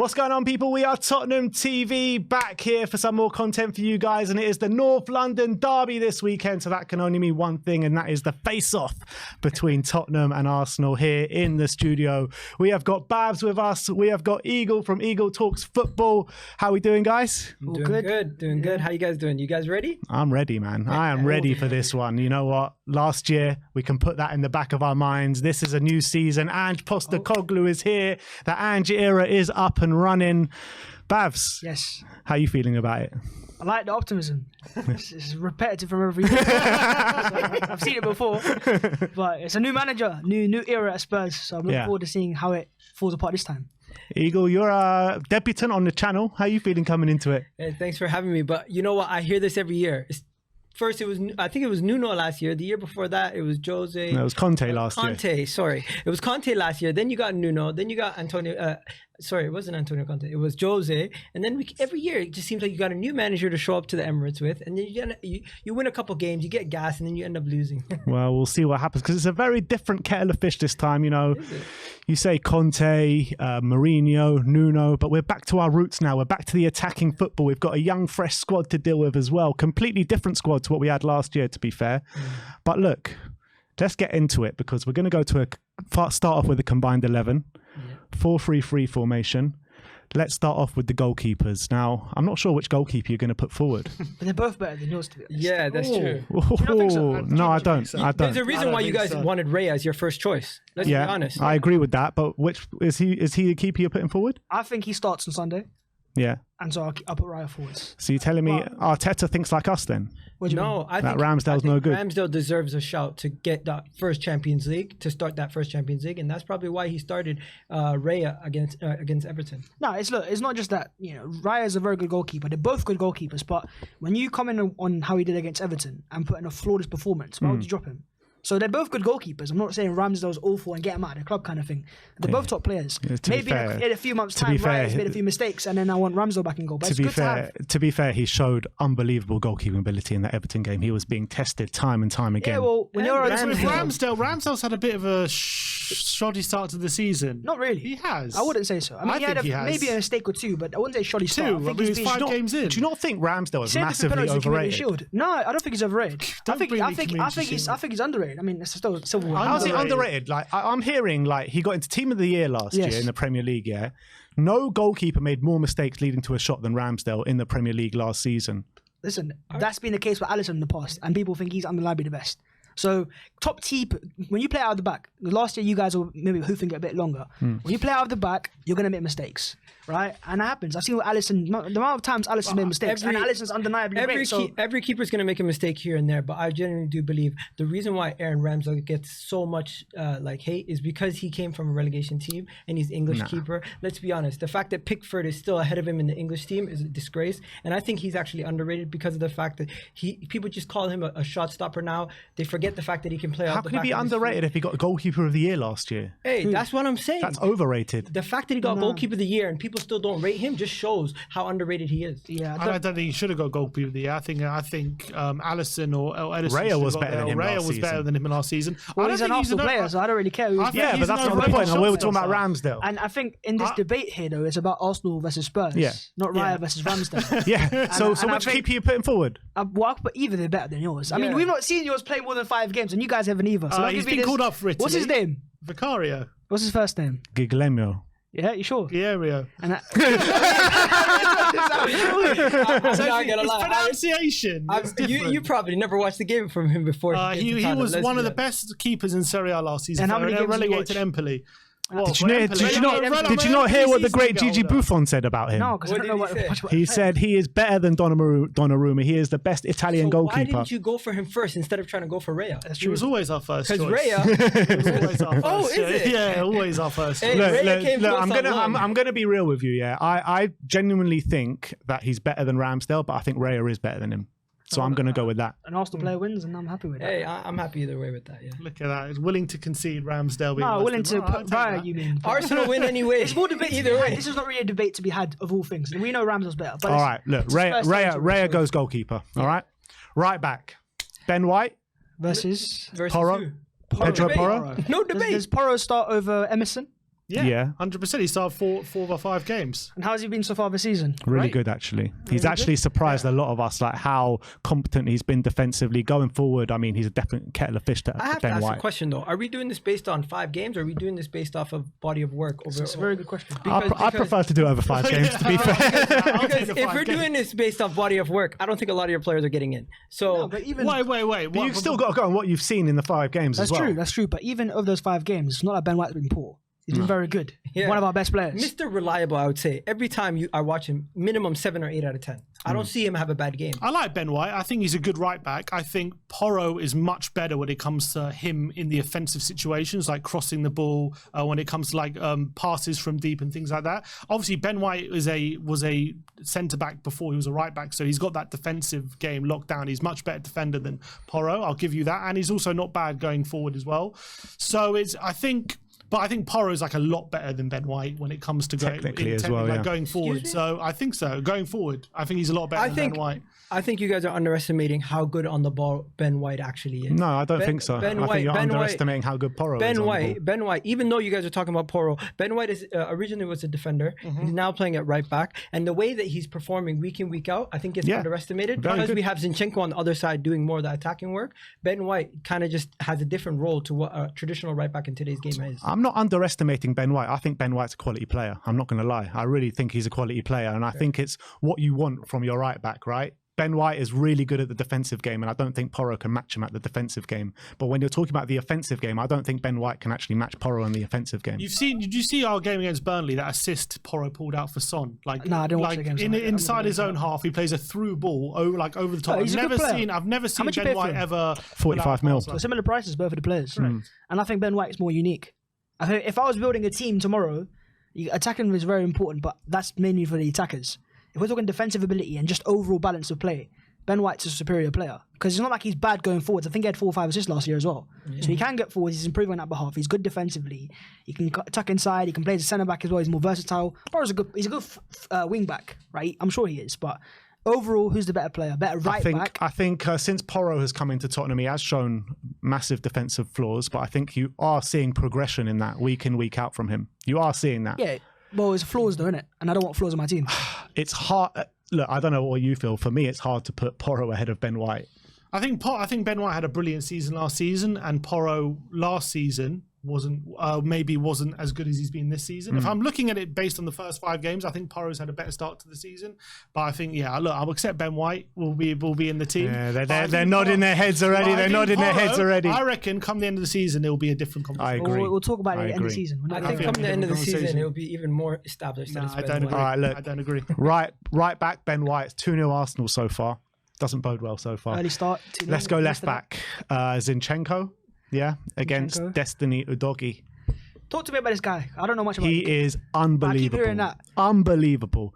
What's going on, people? We are Tottenham TV, back here for some more content for you guys, and it is the North London derby this weekend, so that can only mean one thing, and that is the face-off between Tottenham and Arsenal here in the studio. We have got Babs with us. We have got Eagle from Eagle Talks Football. How are we doing, guys? Doing good. How you guys doing? You guys ready? I'm ready, man. I am ready for this one. You know what? Last year, we can put that in the back of our minds. This is a new season. Ange Postecoglou is here. The Ange era is up and running. Bavs, yes. How are you feeling about it? I like the optimism. It's repetitive from every year. I've seen it before, but it's a new manager, new era at Spurs. So I'm looking forward to seeing how it falls apart this time. Eagle, you're a debutant on the channel. How are you feeling coming into it? Hey, thanks for having me. But you know what? I hear this every year. First, I think it was Nuno last year. The year before that, it was Jose. No, it was Conte last year. Conte, sorry. It was Conte last year. Then you got Nuno. Then you got Antonio. Sorry, it wasn't Antonio Conte. It was Jose. And then every year, it just seems like you got a new manager to show up to the Emirates with. And then you win a couple games, you get gas, and then you end up losing. Well, we'll see what happens, because it's a very different kettle of fish this time. You know, you say Conte, Mourinho, Nuno, but we're back to our roots now. We're back to the attacking football. We've got a young, fresh squad to deal with as well. Completely different squad to what we had last year, to be fair. But look, let's get into it, because we're going to go to start off with a combined 11. 4-3-3 formation. Let's start off with the goalkeepers. Now, I'm not sure which goalkeeper you're going to put forward. But they're both better than yours, to be honest. Yeah, that's true. No, I don't. There's a reason why you guys wanted Ray as your first choice. Let's be honest. I agree with that. But which is he the keeper you're putting forward? I think he starts on Sunday. Yeah. And so I'll put Raya forwards. So you're telling me Arteta thinks like us then? No, I think Ramsdale's no good. Ramsdale deserves a shout to get that first Champions League, to start that first Champions League, and that's probably why he started Raya against Everton. No, it's not just that. You know, Raya is a very good goalkeeper. They're both good goalkeepers, but when you comment on how he did against Everton and put in a flawless performance, why would you drop him? So they're both good goalkeepers. I'm not saying Ramsdale's awful and get him out of the club kind of thing. They're both top players. Yeah, maybe in a few months' time, Raya's made a few mistakes, and then I want Ramsdale back in goal. But to be fair, he showed unbelievable goalkeeping ability in that Everton game. He was being tested time and time again. Yeah, well, when you're with Ramsdale's had a bit of a shoddy start to the season. Not really. He has. I wouldn't say so. I mean, he had maybe a mistake or two, but I wouldn't say shoddy start. I think he's 5 games in. Do you not think Ramsdale is massively overrated? No, I don't think he's overrated. I think he's underrated. I mean, it's still silverware. How's he underrated? Like I'm hearing, like he got into Team of the Year last year in the Premier League. Yeah, no goalkeeper made more mistakes leading to a shot than Ramsdale in the Premier League last season. Listen, that's been the case with Alisson in the past, and people think he's undeniably the best. So top T, when you play out of the back, last year you guys were maybe hoofing it a bit longer. When you play out of the back, you're going to make mistakes, right? And that happens. I've seen with Alisson, the amount of times Alisson made mistakes, and Alisson's undeniably great. Every keeper's going to make a mistake here and there, but I genuinely do believe the reason why Aaron Ramsdale gets so much hate is because he came from a relegation team and he's English keeper. Let's be honest. The fact that Pickford is still ahead of him in the English team is a disgrace, and I think he's actually underrated because of the fact that people just call him a shot stopper now. They forget the fact that he can play. How can he be underrated if he got Goalkeeper of the Year last year? Hey, that's what I'm saying. That's overrated. The fact that he got Goalkeeper of the Year and people still don't rate him just shows how underrated he is. Yeah, I don't think he should have got Goalkeeper of the Year. I think Alisson or Edison Raya was better than him last season. better than him last season. Well, he's an Arsenal player, so I don't really care. But that's not the point. We were talking about Ramsdale. And I think in this debate here, though, it's about Arsenal versus Spurs, not Raya versus Ramsdale. Yeah. So which keeper are you putting forward? Well, but either they're better than yours. I mean, we've not seen yours play more than 5 games, and you guys haven't either. So he's been called up for Italy. What's his name? Vicario. What's his first name? Guillermo. Yeah, you sure? Guillermo. And pronunciation. You probably never watched the game from him before. He was one of the best keepers in Serie A last season. And how many games relegated Empoli? Did you not hear what the great Gigi Buffon said about him? No, because I don't know what he said. He is better than Donnarumma. He is the best Italian goalkeeper. Why didn't you go for him first instead of trying to go for Raya? He was always our first choice. Because Raya was always our first. Oh, is it? Yeah, always our first. Hey, look, I'm gonna be real with you. Yeah, I genuinely think that he's better than Ramsdale, but I think Raya is better than him. So I'm going to go with that. An Arsenal player wins, and I'm happy with that. Hey, I'm happy either way with that, yeah. Look at that. He's willing to concede Ramsdale. No, willing to put Raya, you mean. Arsenal win anyway. It's more debate either way. This is not really a debate to be had of all things. We know Ramsdale's better. But all right, look, Raya goes goalkeeper. All right? Right back. Ben White. Versus Porro. Pedro Porro. No debate. Does Porro start over Emerson? Yeah. 100%. He started 4 of our 5 games. And how has he been so far this season? Really Right. good, actually. He's actually surprised a lot of us, like how competent he's been defensively. Going forward, I mean, he's a definite kettle of fish to I have Ben to ask White. a question though. Are we doing this based on 5 games, or are we doing this based off of body of work? It's a very good question. I prefer to do it over 5 games, to be fair. Because if we're doing this based on body of work, I don't think a lot of your players are getting in. So No, but even Wait. But you've still got to go on what you've seen in the 5 games as well. That's true. But even of those 5 games, it's not like Ben White's been poor. He's been very good. Yeah. One of our best players. Mr. Reliable, I would say. Every time I watch him, minimum 7 or 8 out of 10. I don't see him have a bad game. I like Ben White. I think he's a good right back. I think Porro is much better when it comes to him in the offensive situations, like crossing the ball, when it comes to like passes from deep and things like that. Obviously, Ben White was a centre back before he was a right back, so he's got that defensive game locked down. He's much better defender than Porro. I'll give you that, and he's also not bad going forward as well. So I think Porro is like a lot better than Ben White when it comes to going forward. So I think so. Going forward, I think he's a lot better than Ben White. I think you guys are underestimating how good on the ball Ben White actually is. No, I don't think so. I think you're underestimating how good Porro is. Ben White, even though you guys are talking about Porro, Ben White is originally was a defender. He's now playing at right back. And the way that he's performing week in, week out, I think gets underestimated. Because we have Zinchenko on the other side doing more of the attacking work. Ben White kind of just has a different role to what a traditional right back in today's game is. I'm not underestimating Ben White. I think Ben White's a quality player. I'm not going to lie. I really think he's a quality player. And I think it's what you want from your right back, right? Ben White is really good at the defensive game, and I don't think Porro can match him at the defensive game. But when you're talking about the offensive game, I don't think Ben White can actually match Porro in the offensive game. Did you see our game against Burnley, that assist Porro pulled out for Son? Like, no, I didn't watch the game. Inside his own half, he plays a through ball over the top. I've never seen Ben White ever 45 mil. So similar prices, both of the players. And I think Ben White is more unique. I think if I was building a team tomorrow, attacking is very important, but that's mainly for the attackers. If we're talking defensive ability and just overall balance of play, Ben White's a superior player because it's not like he's bad going forwards. I think he had 4 or 5 assists last year as well. So he can get forwards. He's improving on that behalf. He's good defensively. He can tuck inside. He can play as a centre back as well. He's more versatile. He's a good wing back, right? I'm sure he is. But overall, who's the better player? Better right back? I think since Porro has come into Tottenham, he has shown massive defensive flaws. But I think you are seeing progression in that week in, week out from him. You are seeing that. Yeah. Well, it's flaws though, isn't it? And I don't want flaws on my team. It's hard. Look, I don't know what you feel. For me, it's hard to put Porro ahead of Ben White. I think Ben White had a brilliant season last season, and Porro last season wasn't as good as he's been this season. If I'm looking at it based on the first 5 games, I think Porro's had a better start to the season. But I think, I'll accept Ben White will be in the team. Yeah, they're nodding their heads already. They're nodding their heads already. I reckon come the end of the season, it will be a different conversation. I agree. We'll talk about it at the end of the season. I think come the end of the season, it will be even more established. No, I don't agree. All right, look. I don't agree. Right back, Ben White. It's 2-0 Arsenal so far. Doesn't bode well so far. Early start. Let's go left back. Zinchenko, against Destiny Udogie. Talk to me about this guy. I don't know much about him. He is unbelievable. I keep hearing that. Unbelievable.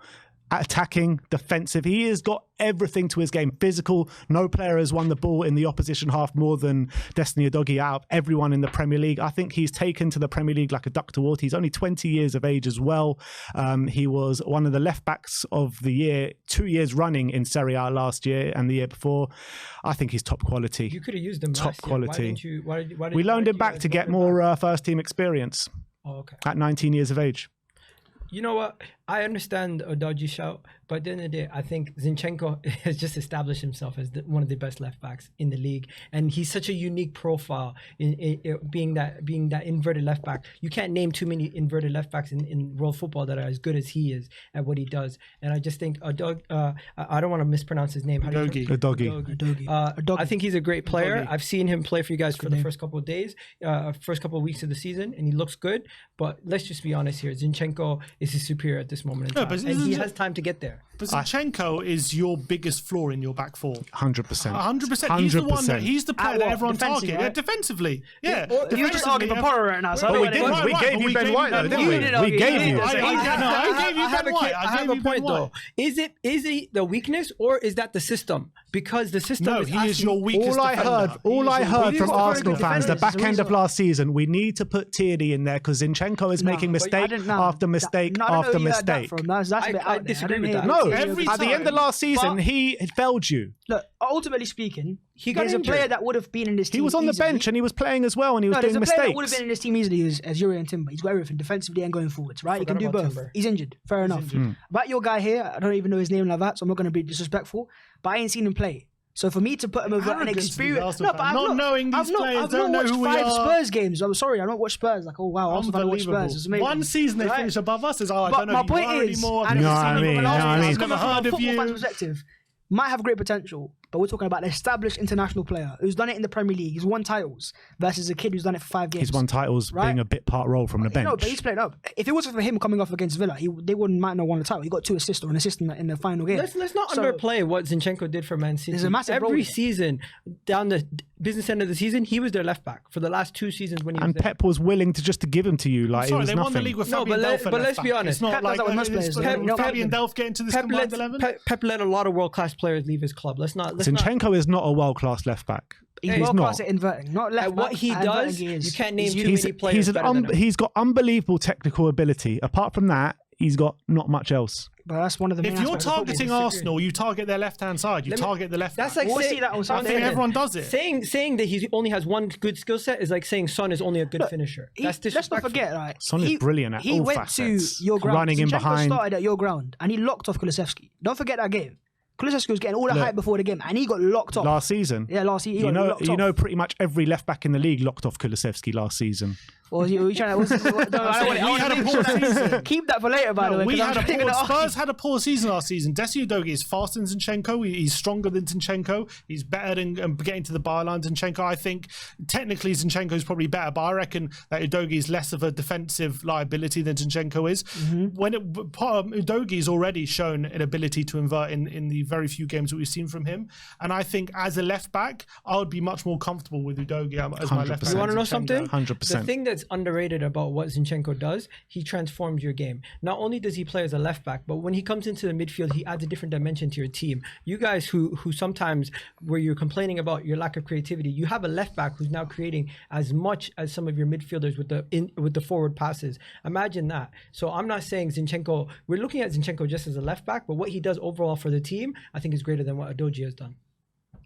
Attacking, defensive. He has got everything to his game. Physical. No player has won the ball in the opposition half more than Destiny Udogie out of everyone in the Premier League. I think he's taken to the Premier League like a duck to water. He's only 20 years of age as well. He was one of the left backs of the year, 2 years running in Serie A last year and the year before. I think he's top quality. You could have used him top last quality. Year. Why didn't we loaned him back to get more first team experience. Oh, okay. At 19 years of age. You know what? I understand a dodgy shout, but at the end of the day, I think Zinchenko has just established himself as one of the best left backs in the league, and he's such a unique profile in being that inverted left back. You can't name too many inverted left backs in world football that are as good as he is at what he does. And I just think I don't want to mispronounce his name. Udogie. I think he's a great player. I've seen him play for you guys for the first couple of days, first couple of weeks of the season, and he looks good. But let's just be honest here: Zinchenko is his superior at this moment in time, and he has time to get there. But Zinchenko is your biggest flaw in your back four. 100%. 100%. He's the player that everyone targets. Right? Defensively. Yeah. You're just arguing for Porro right now. So we gave you Ben White, though, didn't we? We gave you. I gave you Ben White. I have a point, though. Is it the weakness, or is that the system? Because the system he is your weakest defender. All I heard from Arsenal fans, the back end of last season, we need to put Tierney in there because Zinchenko is making mistake after mistake after mistake. I disagree with that. No, at the end of last season, he failed you. Look, ultimately speaking, He got there's a injured. player that would have been in this team. He was on the easily. bench and he was playing as well, and he was No, there's doing a player that mistakes. would have been in this team easily as Yuri and Timber. He's got everything defensively and going forwards, right? He can do Forgot about both. Timber. He's injured. Fair enough. About your guy here, I don't even know his name like that, so I'm not going to be disrespectful. But I ain't seen him play. So for me to put him over an Arrogance to be an experience, Arsenal fan. Not knowing these players, I've don't not know watched who we 5 are. Spurs games. I'm sorry, I don't watch Spurs. Like, oh wow, Arsenal fan watch Unbelievable. Spurs. It's amazing. One season they Right? finish above us. I But don't know my who you point are is, anymore. and No, it's I coming mean, from no, I an mean- Arsenal Never heard of football you. fan's perspective. Might have great potential, but we're talking about an established international player who's done it in the Premier League. He's won titles versus a kid who's done it for 5 games. He's won titles Right? being a bit part role from the bench. No, but he's played up. If it wasn't for him coming off against Villa, they might not won the title. He got 2 assists or an assist in the final game. Let's not So- underplay what Zinchenko did for Man City. There's a massive role Every there. season, down the business end of the season, he was their left back for the last 2 seasons when he was And there. Pep was willing to just to give him to you, like it Sorry, was they nothing. won the league with No, Fabian but Delph. let's be honest. It's not Pep does like that with most players, though. No, Fabian Delph get into this combined 11. Pep let a lot of world class players leave his club. Let's not. Zinchenko is not a world-class left back. He's Hey, world he's class not. at inverting, not left At what back, he at does, inverting he is. you can't name too He's- many players better than him. He's got unbelievable technical ability. Apart from that, he's got not much else. But that's one of the main If you're aspects of football. targeting Arsenal, you target their left-hand side. You Let me- target the left That's back. like We'll saying, see that on I Sunday. think Yeah. everyone does it. saying that he only has one good skill set is like saying Son is only a good finisher. That's Let's not disrespectful. forget, right? Son is brilliant at he all went facets. to your ground. Running in Zinchenko behind. started at your ground, and he locked off Kulusevski. Don't forget that game. Kulusevski was getting all the Look, hype before the game, and he got locked off. Last season. Yeah, last season. He got locked off. Pretty much every left back in the league locked off Kulusevski last season. Or was you trying to? We had a poor season. Keep that for later, by the way. We 'cause had I'm gonna argue. Spurs had a poor season last season. Desi Udogie is faster than Zinchenko. He's stronger than Zinchenko. He's better than getting to the byline than Zinchenko. I think technically Zinchenko is probably better, but I reckon that Udogie is less of a defensive liability than Zinchenko is. Udogie's already shown an ability to invert in the very few games that we've seen from him, and I think as a left back, I would be much more comfortable with Udogie as my left back. You want to know than something? Zinchenko. 100%. The thing that's underrated about what Zinchenko does, he transforms your game. Not only does he play as a left back, but when he comes into the midfield, he adds a different dimension to your team. You guys who sometimes, where you're complaining about your lack of creativity, you have a left back who's now creating as much as some of your midfielders with the forward passes. Imagine that. So I'm not saying Zinchenko, we're looking at Zinchenko just as a left back, but what he does overall for the team, I think is greater than what Udogie has done.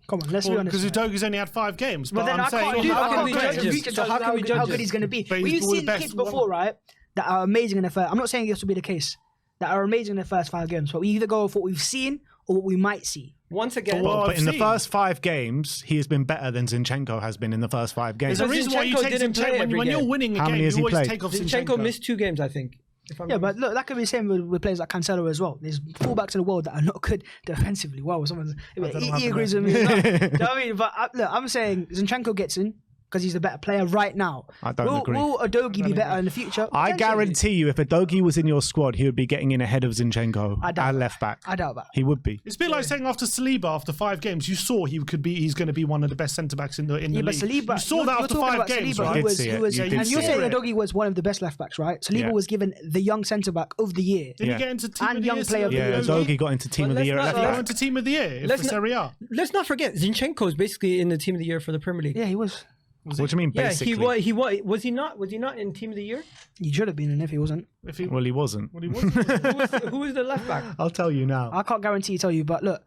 Come on, let's be honest. Because right? Udogie's only had 5 games. But then I'm I saying, can't do how I can can't we go judge to him? reach and So tell how you can we how judge good him? he's going to be. But he's We've one of seen the best. kids before, right, that are amazing in the first. I'm not saying this will be the case. That are amazing in the first 5 games, but we either go with what we've seen or what we might see. Once again, Well, But I've in the seen. first 5 games, he has been better than Zinchenko has been in the first 5 games. There's a Because reason why you Zinchenko take didn't play Zinchenko. every When you're game. winning a How game, many has you he always played? take off Zinchenko missed 2 games, I think. If I'm Yeah, not but look, that could be the same with players like Cancelo as well. There's fullbacks in the world that are not good defensively. Wow, someone's he agrees with me. You know what I mean? But look, I'm saying Zinchenko gets in because he's the better player right now. I don't agree. Will Udogie be better in the future? I Potentially. guarantee you, if Udogie was in your squad, he would be getting in ahead of Zinchenko I doubt at that. left back. I doubt that. He would be. It's a bit like saying after Saliba, after 5 games, you saw he's going to be one of the best centre backs in the Yeah, but league. Saliba, You saw you're that after talking 5 about games, Saliba, right? who did was, see who it. was, You and did you're see saying it. Udogie was one of the best left backs, right? Saliba Yeah. was given the young centre back of the year. Did Yeah. he get into team And of the young year? player of the Yeah, year. Udogie got into team But of the let's year at not- left He back. went to team of the year Let's for not- Serie A. Let's not forget, Zinchenko is basically in the team of the year for the Premier League. Yeah, he was. What do you mean, Yeah, basically? he was he not in team of the year? He should have been in if he wasn't. If he, Well, he wasn't. well, he wasn't. Who was the left back? I'll tell you now. I can't tell you, but look,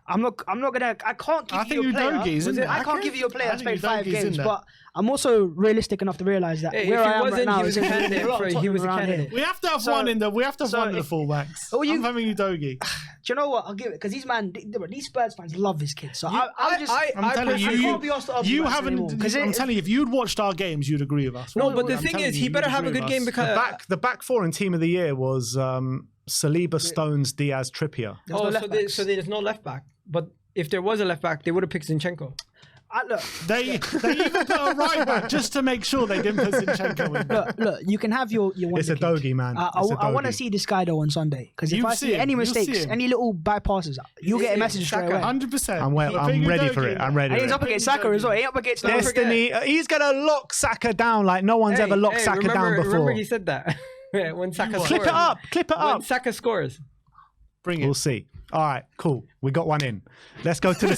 I can't give I you think a player. Udogie's in there. I can't give you a player I that's think played 5 Udogie's in games, there. but I'm also realistic enough to realise that Hey, where if I he am right wasn't, now he was is a candidate a lot of for- he was a Tottenham around here. candidate. We have to have So- one in the. We have to have so one of the if- fullbacks. Oh, you- I'm having Udogie. Do you know what? I'll give it because these Spurs fans love this kid. So I'm just. I'm telling you, I can't be asked to argue you about this haven't. anymore, 'cause I'm it- telling you, if you'd watched our games, you'd agree with us. No, but the I'm thing telling is, you, he you'd better have a agree good with game us. because The back 4 in team of the year was Saliba, Stones, Diaz, Trippier. There's no left so backs. there's no left back. But if there was a left back, they would have picked Zinchenko. Look, They even put a right back just to make sure they didn't put Zinchenko in. look, you can have your one. It's a Udogie, man. I It's a want to Udogie. see this guy though on Sunday because if You'll I see see him. any You'll see mistakes, him. any little bypasses, you'll get a message straight away. 100%. I'm ready for it. I'm ready. And for he's it. up against Saka as well. He ain't up against Destiny. He's gonna lock Saka down like no one's ever locked Saka down before. Remember he said that when Saka scores. Clip it up. Clip it When up. Saka scores. Bring it. We'll see. All right, cool. We got one in. Let's go to the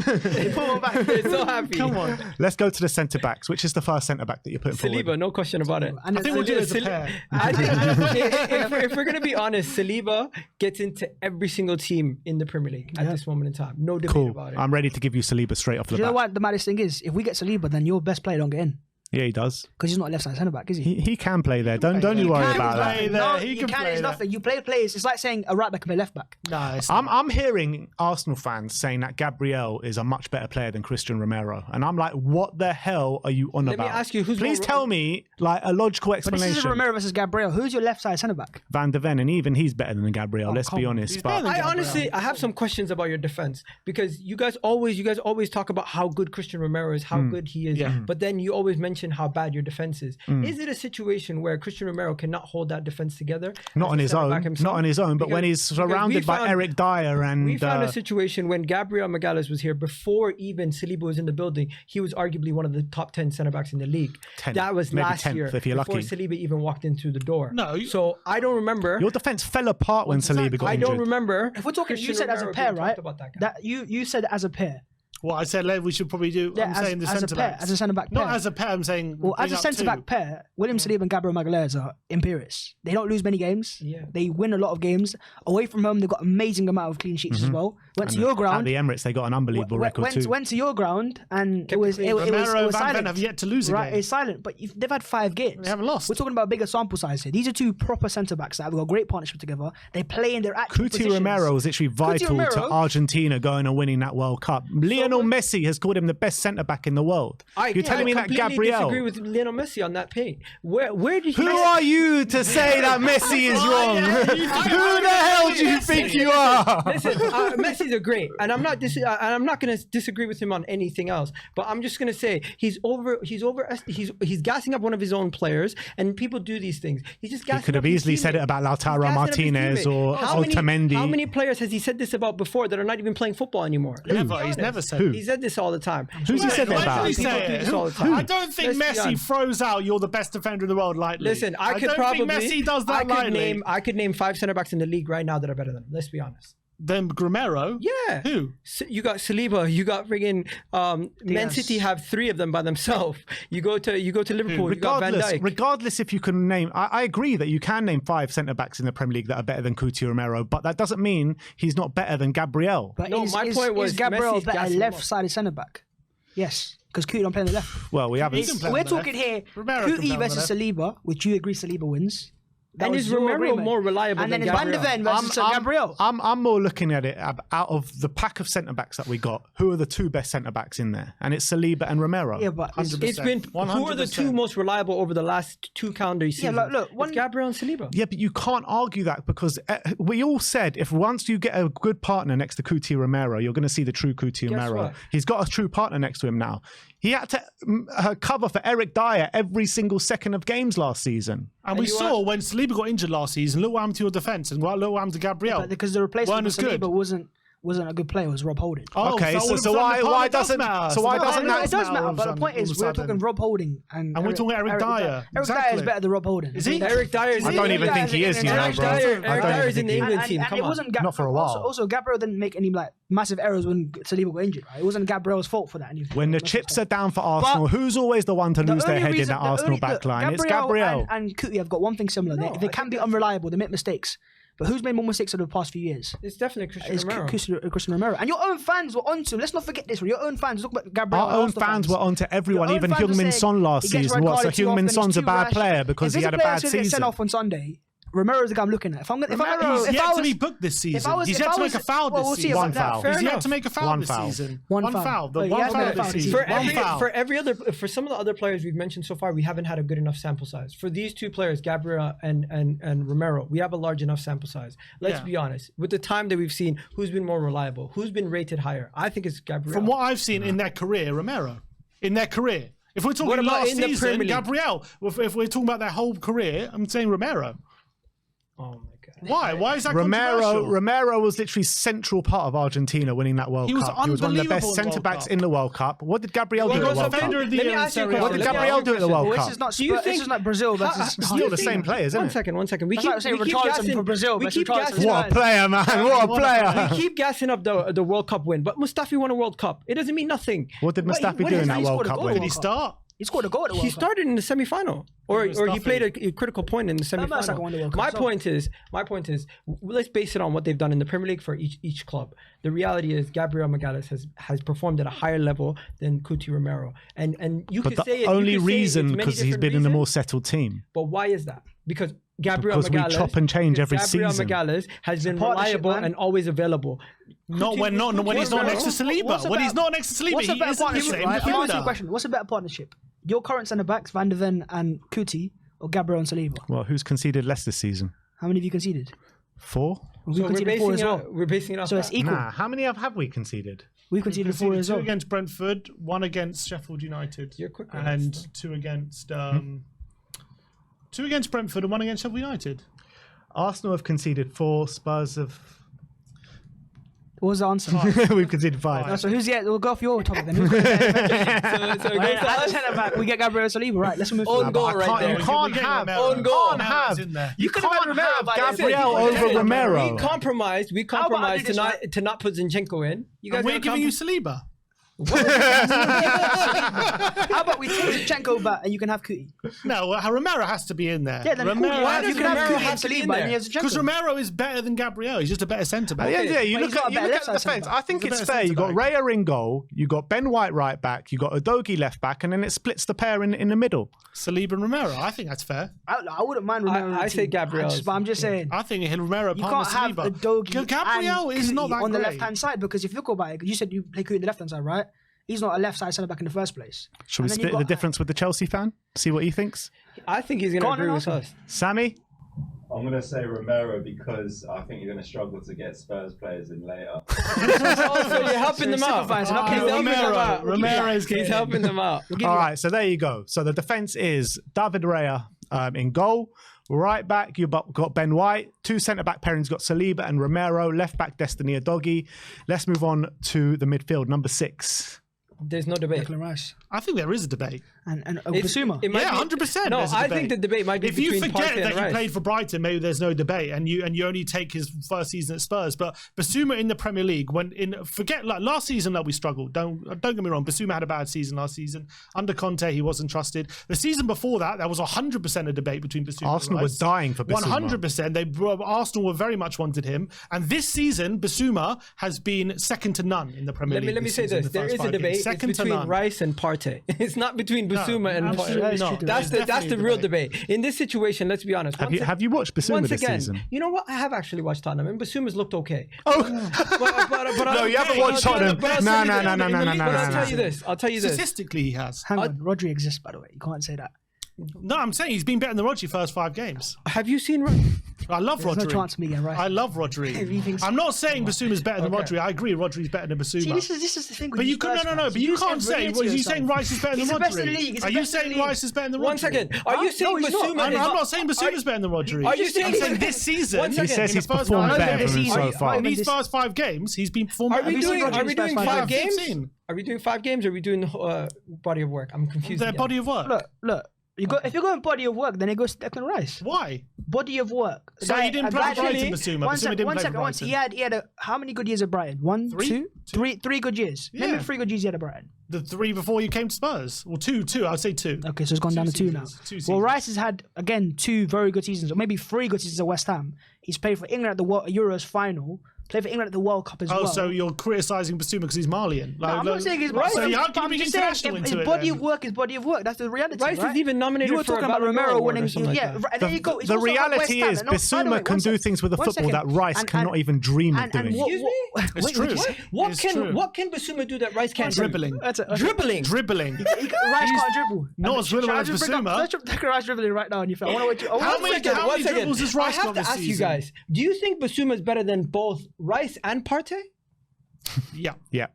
They're so happy. Come on. Let's go to the centre backs. Which is the first centre back that you're putting forward? Saliba, no question about it. And I think we'll do it as a pair. I think, if we're going to be honest, Saliba gets into every single team in the Premier League at this moment in time. No debate Cool. about it. I'm ready to give you Saliba straight off the you know bat. what the maddest thing is? If we get Saliba, then your best player don't get in Yeah, he does. because he's not a left-side centre-back, is he? He can play there. Don't you worry about that. play there. No, He you can can. play It's there. nothing. You play players. It's like saying a right back can play left back. No, it's I'm hearing Arsenal fans saying that Gabriel is a much better player than Christian Romero, and I'm like, what the hell are you on Let me about? ask you, who's Please more- tell me like a logical But this explanation. is Romero versus Gabriel. Who's your left-side centre-back? Van de Ven, and even he's better than Gabriel. Let's be come on. honest. He's But better than I Gabriel. honestly, I have some questions about your defense because you guys always talk about how good Christian Romero is, how good he is, but then you always mention how bad your defense is. Is it a situation where Christian Romero cannot hold that defense together? not as on a his centre-back own. himself? Not on his own. But when Because- he's because we surrounded by found- Eric Dyer and We found a situation when Gabriel Magalhaes was here before even Saliba was in the building. He was arguably one of the top 10 centre backs in the league. 10th, That was maybe last 10th year if you're before lucky. Saliba even walked into the door. No, so I don't remember. your defense fell apart when Saliba got I injured. don't remember. If we're talking, you Christian said as a Romero pair, being right? talked about that guy. That you said as a pair. What I said we should probably do. Yeah, I'm saying the as a centre pair, backs. as a centre-back Not pair. as a pair. I'm saying. Well, as bring a up centre-back two. pair, William Saliba and Gabriel Magalhaes are imperious. They don't lose many games. Yeah. They win a lot of games. Away from home, they've got amazing amount of clean sheets as well. Went to your At ground. the Emirates, they got an unbelievable record too. Went to your ground and it was Romero and Van silent. Ven have yet to lose a Right, game. it's silent. But they've had 5 games. They haven't lost. We're talking about a bigger sample size here. These are two proper centre backs that have got a great partnership together. They play in their actual Cuti positions. Romero was literally vital to Romero- Argentina going and winning that World Cup. Lionel Messi has called him the best centre back in the world. You're telling me that completely Gabriel? disagree with Lionel Messi on that page. Where did he? Who are you to say that Messi is wrong? Who the hell do you think you are? Listen, Messi's a great, and I'm not going to disagree with him on anything else. But I'm just going to say he's gassing up one of his own players, and people do these things. He's just gassing. He could have up his easily said teammate. it about He's Lautaro gassing up his Martinez teammate. or Otamendi. How many players has he said this about before that are not even playing football anymore? Let's be Never. He's honest. never said. Who? He said this all the time. Who's he said that When about? did he say People do it? this all the time. I don't think Let's be Messi honest. throws out "you're the best defender in the world" lightly. Listen, I could don't probably. think Messi does that lightly. I could name 5 centre backs in the league right now that are better than him. Let's be honest. Then Romero. Yeah. Who? You got Saliba. You got friggin' Man Diaz. City have 3 of them by themselves. You go to Liverpool. You got Van Dijk. Regardless if you can name, I agree that you can name 5 centre backs in the Premier League that are better than Cuti Romero, but that doesn't mean he's not better than Gabriel. But No, my point was is Gabriel Messi's better gassing him up. left-sided centre-back? Yes, because Cuti don't play on the left. Well, we haven't. can play We're on the talking left. here Romero can play Cuti on the versus Saliba, which you agree Saliba wins. That And was is your Romero agreement. more reliable and than then it's Van de Gabriel? Ven versus Gabriel. I'm more looking at it out of the pack of centre backs that we got. Who are the 2 best centre backs in there? And it's Saliba and Romero. Yeah, but it's- 100%. It's been who are the 2 100%. most reliable over the last 2 calendar seasons? look, It's Gabriel and Saliba. Yeah, but you can't argue that because we all said if once you get a good partner next to Cuti Romero, you're going to see the true Cuti Romero. what? He's got a true partner next to him now. He had to cover for Eric Dyer every single second of games last season. And we saw when Saliba got injured last season, look what happened to your defence and look what happened to Gabriel. But because the replacement Weren't for as good. Saliba wasn't a good player, it was Rob Holding. Oh, Okay, all of a so sudden why the partner doesn't matter. so why the doesn't partner that It does all matter, of a but the sudden, point all is of a we're sudden. talking Rob Holding and we're talking Eric Dyer. Eric Dyer is better than Rob Holding. Is he? Eric Dyer is. I don't even think he is, you know, Eric bro. Dyer, I Eric don't Dyer even is in the think he England is. team. And Come it on. wasn't Not for a while. Also, Gabriel didn't make any massive errors when Saliba got injured. Right? It wasn't Gabriel's fault for that. When the chips are down for Arsenal, who's always the one to lose their head in that Arsenal backline? It's Gabriel. And Cuti have got one thing similar. No, They I can think be unreliable. They make mistakes. But who's made more mistakes over the past few years? It's definitely Christian It's Romero. Christian Romero. And your own fans were onto him. Let's not forget this. Your own fans, talk about Gabriel. Our own fans were onto everyone, Your own even fans were Heung-min saying Son last he gets season. red What? So carded too often, Heung-min he's Son's a too bad rash. player because he If had a there's bad player who gets sent season. off on Sunday, Romero's the guy I'm looking at. If I'm gonna, He's yet to be booked this season. He's yet to make a foul well, this we'll see season. about One that. foul. Fair He's yet enough. to make a foul One this foul. season. One foul. The Oh, he one has foul made a this foul this season. season. For some of the other players we've mentioned so far, we haven't had a good enough sample size. For these 2 players, Gabriel and Romero, we have a large enough sample size. Let's be honest. With the time that we've seen, who's been more reliable? Who's been rated higher? I think it's Gabriel. From what I've seen in their career, Romero. In their career. If we're What talking about last in the season, Premier League? Gabriel. If we're talking about their whole career, I'm saying Romero. Oh my god. Why? Why is that controversial? Romero was literally central part of Argentina winning that World He was Cup. He was one of the unbelievable best in the centre World backs Cup. in the World Cup. What did Gabriel do He at the was World Cup? defender of the Let me year in ask you a Serie A. question. What did Let me Gabriel ask you do a at the question. World Well, Cup? this is not Do you this is not Brazil versus It's still the same players, isn't One it? second. We That's like saying keep Richarlison gassing for Brazil We versus keep Richarlison gassing. What a player, man. What a player. We keep gassing up the World Cup win, but Mustafi won a World Cup. It doesn't mean nothing. What did Mustafi what do is in that? that He World scored a Cup goal. win? Did he start? He scored a goal at the He World Cup. started in the semi-final, or he Mustafi. played a critical point in the That's like semi-final. winning the World Cup, My so- point is, let's base it on what they've done in the Premier League for each club. The reality is, Gabriel Magalhaes has performed at a higher level than Cuti Romero, and you But could say it. the only you could say reason it's many because he's different been in a more reasons, settled team. But why is that? Because Gabriel Because we Magalhaes, chop and change every Gabriel season. Magalhaes has been partnership, reliable man. and always available. Not when he's not next to Saliba. When he's not next to Saliba, What's a he better isn't the partnership? same Right? I'll ask you a defender. question. What's a better partnership? Your current centre backs, Van de Ven and Kuti, or Gabriel and Saliba? Well, who's conceded less this season? How many have you conceded? 4? We So we're conceded 4 basing as it. well. We're basing it off So it's that. equal. Nah, how many have we conceded? We conceded 4 as 2 well. against Brentford, 1 against Sheffield United, You're quicker. and 2 against 2 against Brentford and 1 against Sheffield United. Arsenal have conceded 4. Spurs have. What was the answer? We've conceded 5. So who's we'll go off your topic then. Who's got the So it goes to As a us. centre back, we get Gabriel Saliba, right? Let's move Own forward. goal I right can't- there. you can't have Own goal. have. In there. You could have had Romero, but I said- Gabriel I said- over Romero. We compromised about I do this, to not put Zinchenko in. You guys And we're gonna giving you comprom- Saliba. How about we take Zinchenko back and you can have Kuti? No, Romero has to be in there. Yeah, then cool. Romero Why has does You can have Romero Kuti have and to be in Saliba and there? he has because Zinchenko. Romero is better than Gabriel. He's just a better centre back. Yeah, you But look he's not at a better the left-side defence. centre-back. I think He's a it's better fair. You got centre-back. Raya in goal, you got Ben White right back, you got Udogie left back, and then it splits the pair in the middle. Saliba and Romero. I think that's fair. I wouldn't mind Romero. I say Gabriel. But I'm just saying. I think Romero You partner can't have Saliba. Udogie Gabriel and is not Kuti that on the great. left-hand side because if you look about it, you said you play Kuti on the left-hand side, right? He's not a left-side centre-back in the first place. Should we And then split you've the got- difference with the Chelsea fan? See what he thinks. I think he's going Go to on agree and with ask us. Sammy? I'm going to say Romero because I think you're going to struggle to get Spurs players in later. Also, you're helping them out. Sympathising. Okay, He's helping them out. Romero's He's helping them out. All right, so there you go. So the defence is David Raya in goal. Right back, you've got Ben White. 2 centre-back pairings, got Saliba and Romero. Left back, Destiny Udogie. Let's move on to the midfield, number 6. There's no debate. Declan Rice I think there is a debate. and It's- Bissouma. it might Yeah, be- 100%. No, there's a I debate. think the debate might be If you between forget Partey and that he Rice. played for Brighton, maybe there's no debate, and you only take his first season at Spurs. But Bissouma in the Premier League, forget like last season that we struggled. Don't get me wrong. Bissouma had a bad season last season. Under Conte, he wasn't trusted. The season before that, there was 100% a debate between Bissouma. Arsenal and were Rice. dying for Bissouma. 100%. Arsenal were very much wanted him, and this season Bissouma has been second to none in the Premier League. Let me say season, this: the there first is a 5 debate. games. It's Second to between none. Rice and Partey. It's not between Bissouma and absolutely Partey. not. That's There's that's the definitely a real debate. debate. In this situation, let's be honest. Have you watched Bissouma Once this again, season? you know what? I have actually watched Tottenham, and Bissouma's looked okay. Oh, But No, you haven't watched Tottenham. But I'll No, tell you no, this. no, no, no, no, no, But I'll no, tell no. you this. I'll tell you this. Statistically, he has. Hang on, Rodri exists, by the way. You can't say that. No, I'm saying he's been better than Rodri first 5 games. Have you seen? I love There's Rodri. no chance of me getting Rice. I love Rodri. If he thinks- I'm not saying Bissouma's better than Okay. Rodri. I agree, Rodri's better than Bissouma. See, this is the thing. With But you these could Spurs no. fans. But you just can't say. admit it Well, to you yourself. saying Rice is better than He's the Rodri? best in the league. He's the Are you best in saying the league. Rice is better than Rodri? One second. Are you saying No, he's not. Bissouma? I'm is not saying Bissouma's better than Rodri. Are you saying this season? One he second. says in he's the first performed five better games, than him he's- so I- far. In these this- first 5 games, he's been performing. Are we Have you seen doing? Rodri's Are we doing best 5 five games? 15. Are we doing 5 games? Or are we doing body of work? I'm confused. Their again. body of work. Look. If you're going body of work, then it goes to Declan Rice. Why? Body of work. So he didn't play for Brighton, Bissouma. One Bissouma second. didn't play for He Brighton. had how many good years at Brighton? 1, Three? 2, 3 good years. Yeah. Maybe 3 good years he had at Brighton. The 3 before you came to Spurs. Well, 2. I'd say 2. Okay, so it's gone down to 2 now. seasons, 2 Well, seasons. Rice has had, again, 2 very good seasons, or maybe 3 good seasons at West Ham. He's played for England at the Euros final, played for England at the World Cup as Oh, well. so you're criticising Bissouma because he's Malian? No, I'm not saying he's Rice- Rice. So how but can you I'm bring just saying international into his it body then? of work is body of work. That's the reality. Rice right? is even nominated You were for a talking about Ballon d'Or Romero award or winning. something like Yeah, that. right, and there you go. It's The also about West reality Ham. is And by the way, Bissouma one can do second. things with a One football second. that Rice cannot even dream of and doing. what- Excuse me? It's wait, true. what? What It's can true. what can Bissouma do that Rice can't do? Dribbling. That's it. Dribbling. Dribbling. Rice can't dribble. Not as well as Bissouma. Let's take Rice dribbling right now on your phone. I want to How many dribbles has Rice I have got to this ask you season? guys: do you think Bissouma is better than both Rice and Partey? Yeah. Yeah.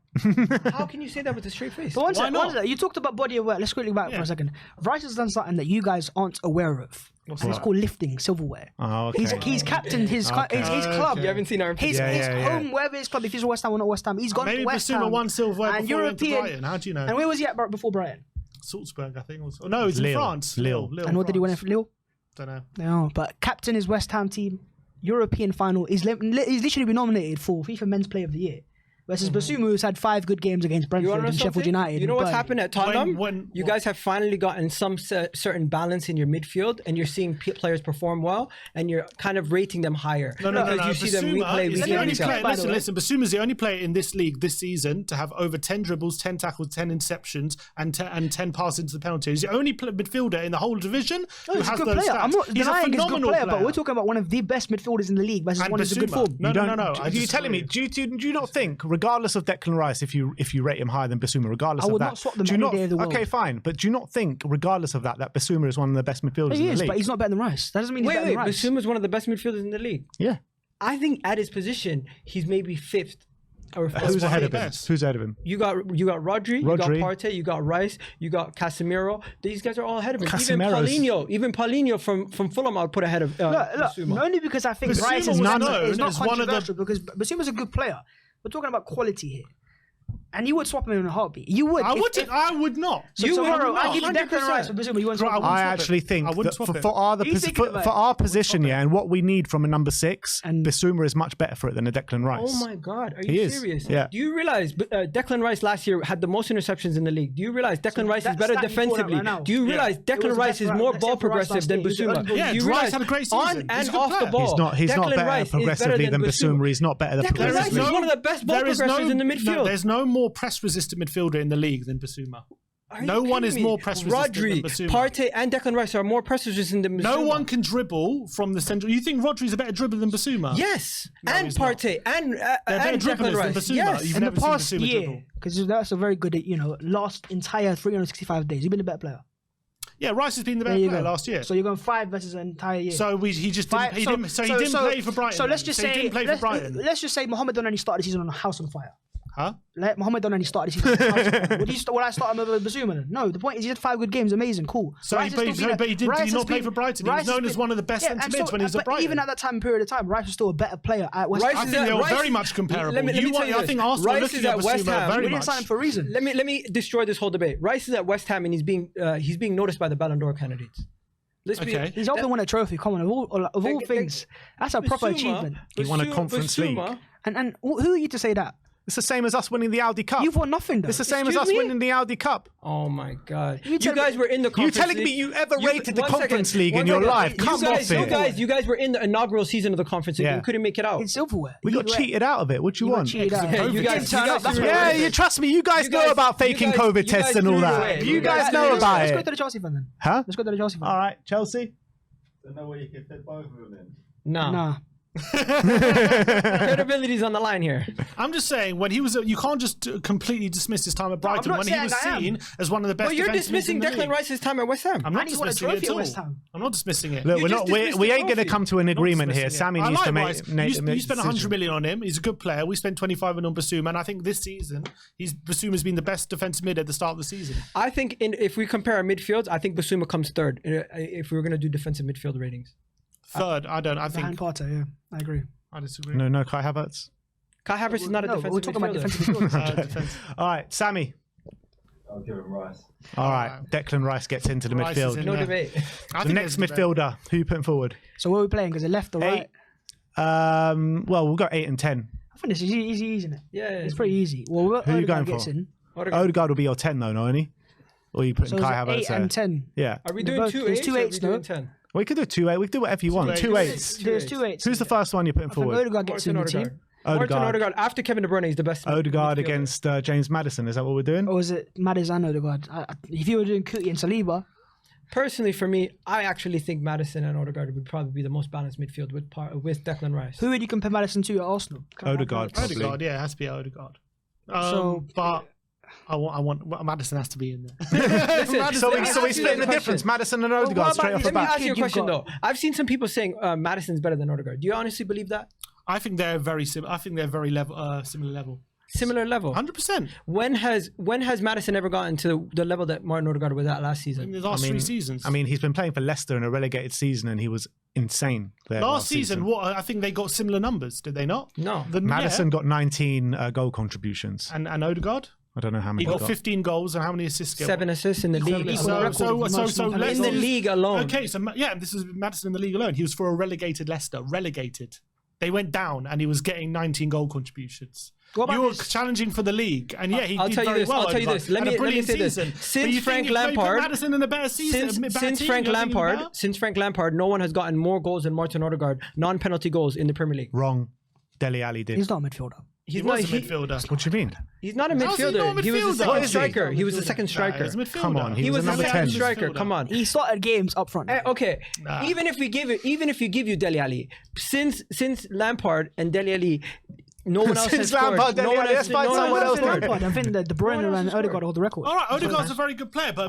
How can you say that with a straight face? But one Why second, not? you talked about body of work. Let's quickly back for Yeah. a second. Rice has done something that you guys aren't aware of. It's called lifting silverware. Oh, okay. He's captained his club. You haven't seen our His home, wherever his club, if he's West Ham or not West Ham, he's gone Maybe to West Ham. Bissouma won silverware and before he went to European. Brighton. How do you know? And where was he at before Brighton? Salzburg, I think. Oh, no, it's in Lille. France. Lille. And what did he win for Lille? Don't know. No, but captain his West Ham team, European final. He's literally been nominated for FIFA Men's Player of the Year. Versus Bissouma, who's had 5 good games against Brentford and Sheffield United. You know what's Burnley. happened at Tottenham? You guys have finally gotten some certain balance in your midfield, and you're seeing players perform well, and you're kind of rating them higher. No. You see them replay. Listen. Basuma's the only player in this league this season to have over 10 dribbles, 10 tackles, 10 interceptions, and 10 passes into the penalty. He's the only midfielder in the whole division who He's a has good those player. stats. I'm not He's a denying he's a good phenomenal player, but we're talking about one of the best midfielders in the league versus And one who's in good Bissouma. form. No. Are you telling me? Do you not think, regardless of Declan Rice, if you rate him higher than Bissouma, regardless I would of that, not swap them do you any not? day of the world. Okay, fine, but do you not think, regardless of that Bissouma is one of the best midfielders He in the is, league? but he's not better than Rice. That doesn't mean he's better than Rice. Bissouma's one of the best midfielders in the league. Yeah. I think at his position, he's maybe 5th. Or Who's ahead of him? best. Who's ahead of him? You got Rodri, you got Partey, you got Rice, you got Casemiro. These guys are all ahead of him. Even Paulinho from Fulham, I'll put ahead of Bissouma. Only because I think Bissouma Rice was is not known as one of the- controversial because Bissouma's a good player. We're talking about quality here. And you would swap him in a heartbeat. You would. I would not. So You tomorrow, would I give you not. Declan Rice for Bissouma. You wouldn't swap him. I actually think I wouldn't that swap it. for our position, and what we need from a number 6, And- Bissouma is much better for it than a Declan Rice. Oh my God, are He you is, serious? yeah. Do you realize Declan Rice last year had the most interceptions in the league? Do you realize Declan Rice is that better stat you pulled out defensively? right now. Do you realize It Declan was Rice is better more for ball Rice progressive last than year. He was Bissouma? unbelievable. Yeah, Do you Rice realize had a great on season. He's and a good off the player. ball? He's not Declan better Rice is better progressively than Bissouma. He's not better than Declan Rice is one of the best ball progressors in the midfield. There's no more press-resistant midfielder in the league than Bissouma. Are you No one kidding is me? more press resistant Rodri, than Bissouma. Partey, and Declan Rice are more press resistant than Bissouma. No one can dribble from the central. You think Rodri's a better dribbler than Bissouma? Yes, No, and he's not. Partey and They're better Declan dribblers Rice. than Bissouma. Yes. You've In the never seen past Bissouma year, dribble. because that's a very good, last entire 365 days. You've been a better player. Yeah, Rice has been the There better you player go. last year. So you're going 5 versus an entire year. So he just didn't. Five- He didn't play for Brighton. So let's then. just So he say, didn't play for Brighton. let's just say Mohamed Donani started the season on a house on fire. Huh? Let Mohamed Donani started the season on a house on fire. Would I start him over Bissouma then? No, the point is he had 5 good games, amazing, cool. So Rice but has still been did he Rice not has play been- for Brighton? He was Rice has known as been- one of the best and centre mids when he was at but Brighton. even at that time period of time, Rice was still a better player at West Rice Ham. I is think at they were Rice- very much comparable. Let me tell you I this. think Arsenal are Rice looking is at at West Bissouma Ham. very We didn't much. sign him for a reason. Let me destroy this whole debate. Rice is at West Ham and he's being noticed by the Ballon d'Or candidates. Let's be Okay. He's helping win a trophy. Come on, of all things, that's a proper Bissouma- achievement. He won a Conference League. Bissouma- And who are you to say that? It's the same as us winning the Audi Cup. You've won nothing though. It's the same as Excuse us me? winning the Audi Cup. Oh my God! You You tell guys me- were in the You Conference telling League. me you ever rated the one Conference second, League one in your second. life? You Come guys, off it. You guys were in the inaugural season of the Conference League. Yeah. You couldn't make it out. In silverware. We got cheated out of it. What do you got want? cheated out. Yeah, you guys turn up. That's what Yeah, it is. you trust me. You guys You know guys- about faking you guys- COVID you tests guys and all threw it that. away. You You guys guys know threw it about Let's go it. to the Chelsea fan then. Huh? Let's go to the Chelsea fan. All right, Chelsea. Don't know where you can fit both of them in. No. Nah. Credibility's on the line here. I'm just saying, when he was, you can't just completely dismiss his time at Brighton not when he saying was I am. seen as one of the best. But you're defensive mids dismissing in the Declan league. Rice's time at West Ham. I'm not And he's won a dismissing it trophy at at all. West Ham. I'm not dismissing it. Look, You we're just not. dismissed We the ain't going to trophy. come to an agreement here. dismissing it. Sammy I needs like to Rice. make. You spent 100 decision. million on him. He's a good player. We spent 25 million on Bissouma, and I think this season, Bissouma's been the best defensive mid at the start of the season. I think if we compare our midfields, I think Bissouma comes third if we were going to do defensive midfield ratings. Third, I don't. I Behind think Partey, yeah. I agree. I disagree. No, Kai Havertz. Kai Havertz is not a No, defensive we're talking about midfielder. defensive midfielders. Defense. All right, Sammy. I'll give him Rice. All right, Declan Rice gets into the Rice is midfield. in No there. debate. I The think next there's a debate. midfielder. Who you putting forward? So what are we playing? Because it left or right? 8. Well, we've got 8 and 10. I think this is easy, isn't it? Yeah, It's pretty easy. Well, Who are you going Odegaard gets for? in. Odegaard will be your 10 though, no, any? Or you putting So Kai it's Havertz 8 there? and 10. Yeah. Are we They're doing both- two there's eights two or are we eights, doing no? 10? We could do 2 8. We could do whatever you want. 2 Two 8s. There's 2 8s. Who's the first one you're putting I think forward? Odegaard gets in the team. Martin Odegaard. Odegaard after Kevin De Bruyne is the best. Odegaard midfielder. against James Maddison. Is that what we're doing? Or is it Maddison and Odegaard? If you were doing Kuti and Saliba, Personally, for me, I actually think Maddison and Odegaard would probably be the most balanced midfield with Declan Rice. who would you compare Maddison to at Arsenal? Odegaard. Probably. Odegaard, yeah, it has to be Odegaard. So- But I want Maddison has to be in there. Listen, So we let me ask you split the a difference. question. Madison and Odegaard what straight about off the Let me bat. ask you a Kid you've question got- though. I've seen some people saying Madison's better than Odegaard. Do you honestly believe that? I think they're very similar. I think they're very level, similar level. Similar level. 100%. When has Maddison ever gotten to the level that Martin Odegaard was at last In season? the last 3 seasons. I mean, he's been playing for Leicester in a relegated season, and he was insane there last season, what I think they got similar numbers, did they not? No. Maddison got 19 goal contributions. And Odegaard? I don't know how many He got 15 goals, and how many assists? 7 assists in the league. Equal So record. In the league alone. Okay, so this is Maddison in the league alone. He was for a relegated Leicester. Relegated. They went down, and he was getting 19 goal contributions. You were challenging for the league, and he I'll did tell you very this. well. I'll tell you this. Let me say this. Since Frank Lampard, Maddison in a better season, since Frank Lampard, no one has gotten more goals than Martin Odegaard, non-penalty goals in the Premier League. Wrong. Dele Alli did. He's not a midfielder. He was a midfielder. What do you mean? He's not a How's he not a midfielder. He was the midfielder? second What is he? striker. He was the second striker. He's a midfielder. Come on, He was the number second 10. striker. Come on. He started games up front. Okay, Nah. even if you give you Dele Alli, since Lampard and Dele Alli, no one else has Since scored. Lampard, Dele Alli, let's find someone else. Lampard. I think that De Bruyne and Odegaard hold the record. All right, Odegaard's a very good player, but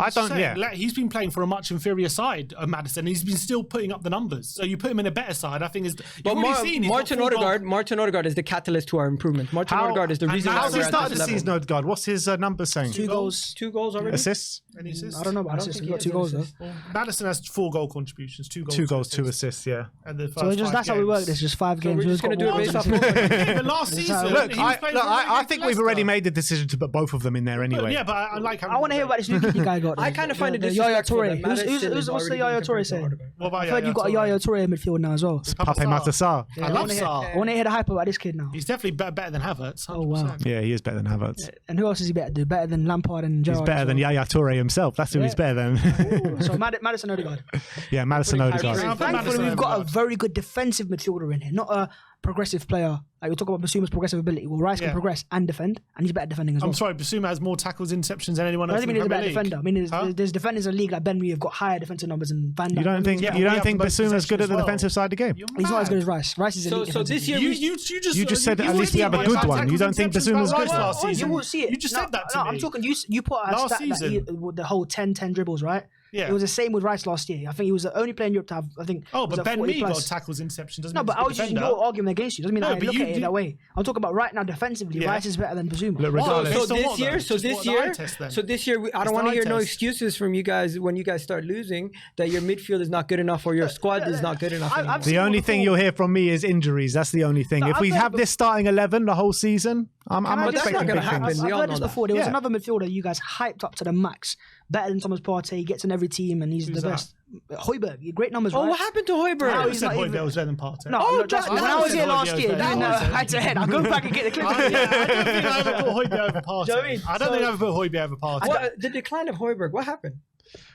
he's been playing for a much inferior side of Maddison. He's been still putting up the numbers. So you put him in a better side, I think is. But Martin Odegaard is the catalyst to our improvement. Martin Odegaard is the reason why How's he we're at started this the level. season, Odegaard? What's his numbers saying? 2 goals. 2 goals already. Assists? Any assists? I don't know about assists. He got 2 goals though. Madison has 4 goal contributions, 2 goals. 2 goals, 2 assists, yeah. And the So that's how we work. There's just 5 games. we're just gonna do it based off. But last season, Look, he was playing for I think we've Leicester. already made the decision to put both of them in there anyway. Yeah, but I like. I want to hear about this new kid you guy got. I kind of find it the Yaya disrespectful Toure. that Maddison is What's the already Yaya being Toure compared to saying? Odegaard. What about I've heard you got a Yaya Toure in midfield now as well. Pape Matar. I love Sarr. I want to hear the hype about this kid now. He's definitely better than Havertz. 100%. Oh, wow. Yeah, he is better than Havertz. And who else is he better do? Better than Lampard and Gerrard? He's better than Yaya Toure himself. That's who he's better than. So Maddison Odegaard. Yeah, Madison Odegaard. Thankfully, we've got a very good defensive midfielder in here, not a progressive player. Like we talk about Bissouma's progressive ability. Well, Rice can progress and defend, and he's better defending as well. I'm sorry, Bissouma has more tackles, interceptions than anyone I else don't in mean the he's a Premier better League. defender. I mean, there's defenders in the league like Ben Mee have got higher defensive numbers than Van Dijk. You don't think we have Bissouma's good at the possession as defensive side of the game? He's not as good as Rice. Rice is elite. So this year, You just said at least we have a good one. You don't think Bissouma's good? last You season? will see it. You just said that to me. I'm talking. You put a Last stat that season. the whole 10 dribbles, right? Yeah. It was the same with Rice last year. I think he was the only player in Europe to have. I think. Oh, was but at Ben 40 Mee got plus. tackles, interceptions. Doesn't No, mean but he's a I was using defender. your argument against you. Doesn't mean No, I but look you at it do- that way. I'm talking about right now defensively. Yeah. Rice is better than Bissouma. Look, Well, regardless. based So on this what, though? year, Just what the eye test then. so this year, I don't the want to eye hear no test. excuses from you guys when you guys start losing that your midfield is not good enough or your squad is not good enough. anymore. I've seen The only it thing before. you'll hear from me is injuries. That's the only thing. No, If we I've heard have it this starting 11 the whole season, I'm Can I just expecting not big gonna happen. things. We I've all heard know this that. before. There was Yeah. another midfielder you guys hyped up to the max, better than Thomas Partey. He gets in every team and he's Who's the that? best. Hoiberg, great numbers, Oh, right? what happened to Højbjerg? Now I he's said not even- Højbjerg was better than Partey. No, Oh, look, trust me, that when I was was here it. last year, That doing was it. head to head, I'll go back and get the clip. I don't think I ever put Højbjerg over Partey. Do you know what I mean? I don't think I ever put Højbjerg over Partey. What, the decline of Højbjerg, what happened?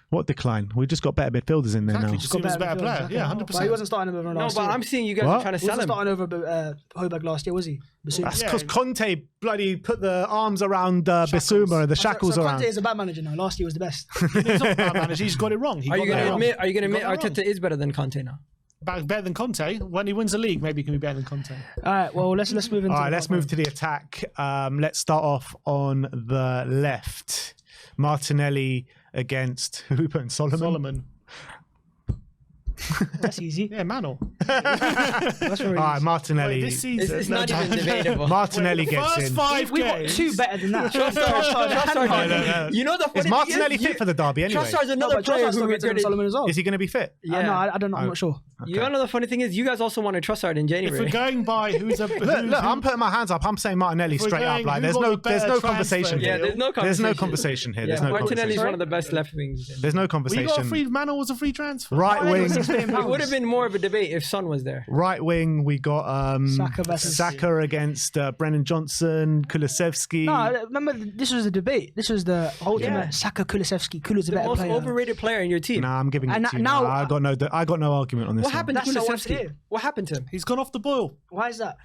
What decline? We just got better midfielders in there Exactly, now. just he was a better player. Yeah, 100%. But he wasn't starting over No, last but year. I'm seeing you guys What? are trying to He sell wasn't him. starting over Højbjerg last year, was he? Bissouma. That's Yeah. because Conte bloody put the arms around Bissouma and the shackles so around. Conte is a bad manager now. Last year was the best. He's not a bad manager. He's got it wrong. Are you going to admit? Are you going to admit got it Arteta is better than Conte now? better than Conte? When he wins the league, maybe he can be better than Conte. All right, well, let's move into All right, the let's move to the attack. Let's start off on the left. Martinelli against who we put in Solomon. That's easy. Yeah, Manor. That's very All right, easy. Martinelli. This season, It's not even debatable. Martinelli gets first in. 5 We got games. 2 better than that. Trossard, you know the funny Is Martinelli fit for the derby anyway? Trossard's No, another but player Trossard who still gets in regretted. Solomon as well. Is he going to be fit? Yeah. No, I don't know. I'm not sure. You know the funny thing is, you guys also wanted Trossard in If January. we're going by who's a Look, I'm putting my hands up. I'm saying Martinelli we're straight up. going, Like, who there's got no, the better there's no transfer conversation deal? here. Yeah, there's no conversation. There's no conversation here. There's Yeah, no Martinelli's conversation. one of the best left wings. There's no we got a conversation. free. Manor was a free transfer. Right wing. It would have been more of a debate if Son was there. Right wing, we got Saka versus- Saka against Brennan Johnson, Kulusevski. No, remember this was the debate. This was the ultimate Saka Kulusevski. Kulu's a The better most player. overrated player in your team. Nah, I'm giving it And to you. now- Nah, I got no argument on this What one. happened to That's what I want to Kulusevski? hear. What happened to him? He's gone off the boil Why is that?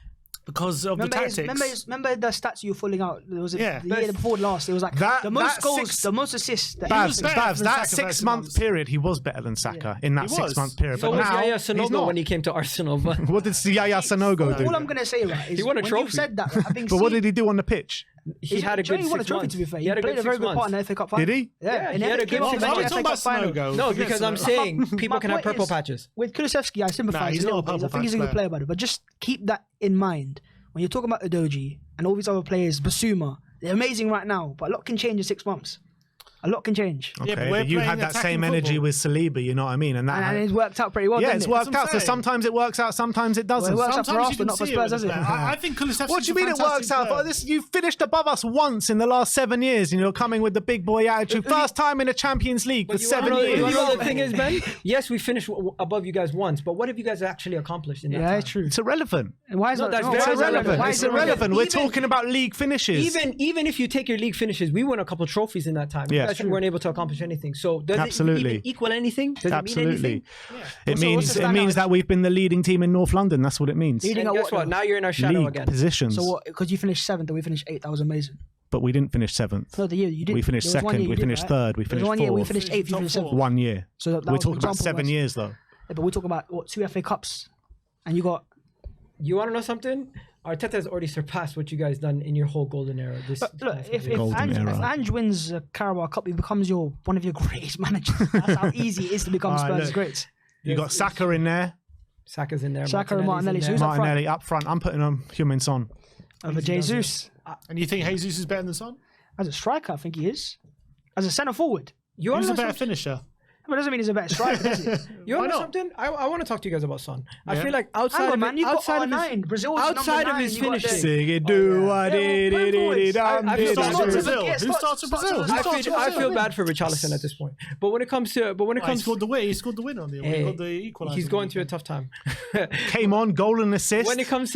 because of the tactics. Remember the stats you were filling out? There was Yeah. the year before last. It was like That- the most that goals, six- the most assists. was Babs, better Babs, than that Saka versus 6-month Mons. period, he was better than Saka in that He was. 6-month period. So but was now, Yaya he's Sanogo not. when he came to Arsenal. But What did Yaya Sanogo do? All I'm gonna say, right, is He won a when trophy. you've said that, I've been But what did he do on the pitch? he had a good He won a 6 trophy, months. to be fair. He had a played good a very 6 good part in months. the FA Cup final. Did he? Yeah, he had a good came 6 off months. the bench in We're the talking FA about Cup final. Sanogo. No, Forget because I'm Sanogo. saying people My can have point purple is, patches. With Kulusevski, I sympathise. Nah, he's a not little a bit. I purple think he's a patch good player, but just keep that in mind when you're talking about Udogie. and all these other players, Bissouma, they're amazing right now, but a lot can change in 6 months. A lot can change. Okay, Yeah, but you playing had that attacking same energy football. with Saliba, you know what I mean? And And it's worked out pretty well. yeah, didn't it's it? worked That's what out. I'm So saying. sometimes it works out, sometimes it doesn't. Well, it works out for Sometimes you Arsenal, can not for see Spurs, it does with it? the player. I think Kulusevski's What do you mean it a works fantastic out? player. Oh, you finished above us once in the last 7 years, and you're coming with the big boy attitude. First time in the Champions League for But 7 you years. know the thing is, Ben? Yes, we finished above you guys once, but what have you guys actually accomplished in that Yeah, time? it's true. It's irrelevant. And why is No, that? that's no, very why is that irrelevant. Why It's is it irrelevant. We're Even- talking about league finishes. Even if you take your league finishes, we won a couple trophies in that time. Yeah. You guys weren't able to accomplish anything. So does Absolutely. it even equal anything? Does it mean Absolutely. anything? It So means what's the it means standout? that we've been the leading team in North London. That's what it means. Leading And at guess what? though? Now you're in our shadow League again. positions. So what? Because you finished 7th and we finished 8th. That was amazing. But we didn't finish 7th. No, the year you did. We finished There was one second, year we you did, finished right? third, we There was finished one year we fourth. finished 8th. You finished 7th. 1 year. So that We're was the talking about example 7 was- years though. Yeah, but we're talking about what 2 FA Cups, and you got. You want to know something? Arteta has already surpassed what you guys done in your whole golden era. This But look, if Golden era. Ange wins a Carabao Cup, he becomes one of your greatest managers. That's how easy it is to become Alright, Spurs look. greats. You got Saka in there, Saka's in there. Saka and Martinelli. Martinelli's So in who's there. up front? Martinelli up front. I'm putting on Heung-min Son. Over Jesus. And you think Jesus is better than Son? As a striker, I think he is. As a centre forward. You want Who's to a know better something? finisher? But it doesn't mean he's a better striker, does it? You want to know not? something? I want to talk to you guys about Son. I Yeah. feel like Hang outside on, man. You've got outside of R9. his, Brazil's outside number of 9, his you got finishing. the- Sing it, Oh, do yeah. I did feel Who starts sorry. for Brazil? Yes, Who starts for Scott's- Brazil? Scott's- Who I starts feel, for I Brazil? feel bad for Richarlison at this point. But when it comes to He scored the win. He scored the win on the. He got the equaliser. he's going through a tough time. Came on, goal and assist. when it comes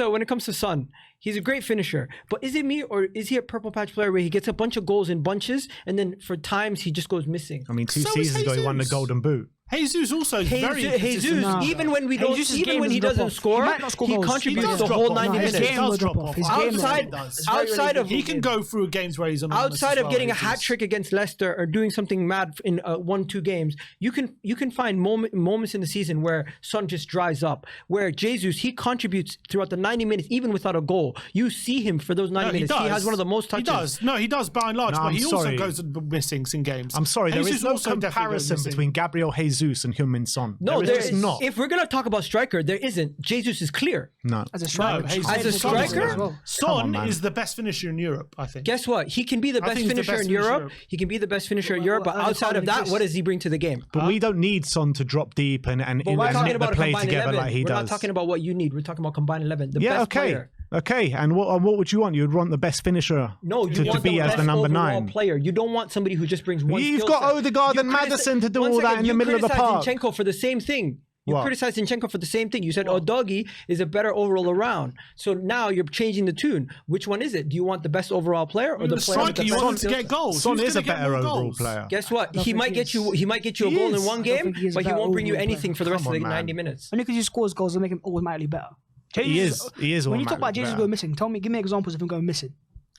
to Son, he's a great finisher. But is it me or is he a purple patch player where he gets a bunch of goals in bunches and then for times he just goes missing? I mean, 2 So is seasons ago he won the Jesus. Golden Boot. Jesus also is very Jesus, consistent. Nah. even when we don't, Jesus' even game when he doesn't doesn't drop off. score, He might not score he goals. contributes He the does whole drop off. 90 His minutes. game does will drop drop off. off. His I game would will- say Outside- he does. outside of- He can go through games where he's on. Outside of getting a hat trick against Leicester or doing something mad in 1-2 games, you can find moments in the season where Son just dries up. Where Jesus, he contributes throughout the 90 minutes, even without a goal. You see him for those 90 minutes. He has one of the most touches. He does. No, he does by and large, No, but I'm he sorry. also goes missing in games. I'm sorry, there Jesus is no also definitely goes comparison missing. between Gabriel Jesus and Heung-min Son. No, there there is is just not. If we're gonna talk about striker, there isn't. Jesus is clear. No. As a striker. No, Jesus As a is Son striker? as well. Come Son on, man. is the best finisher in Europe, I think. Guess what? He can be the I best think he's the finisher best in finisher in Europe. Europe. He can be the best finisher in Well, Europe. But well, outside of that, this- what does he bring to the game? But we don't need Son to drop deep and But and we're talking knit the about a play combined together 11. like he We're does. not talking about what you need. We're talking about combined 11. The Yeah, best okay. player. Okay, and what would you want? You'd want the best finisher No, you to want be the as best the number overall 9. player. You don't want somebody who just brings one. You've skill got set. Odegaard You and criticize- Maddison to do one all that second, in the you middle of the criticized park. Zinchenko for the same thing. You What? criticized Zinchenko for the same thing. You said Doggy is a better overall around. So now you're changing the tune. Which one is it? Do you want the best overall player or You're the the player with striker, the you best want him to skill get set? goals. Son Who's is a gonna get better more overall goals? player. Guess what? don't He think might he get is. you. He might get you a He goal in is. one I don't game, think he is a but he better won't bring you overall anything player. for the rest Come of the on, 90 man. minutes. Only because he scores goals will make him automatically better. He is. He is. When you talk about automatically Jesus better. going missing, give me examples of him going missing.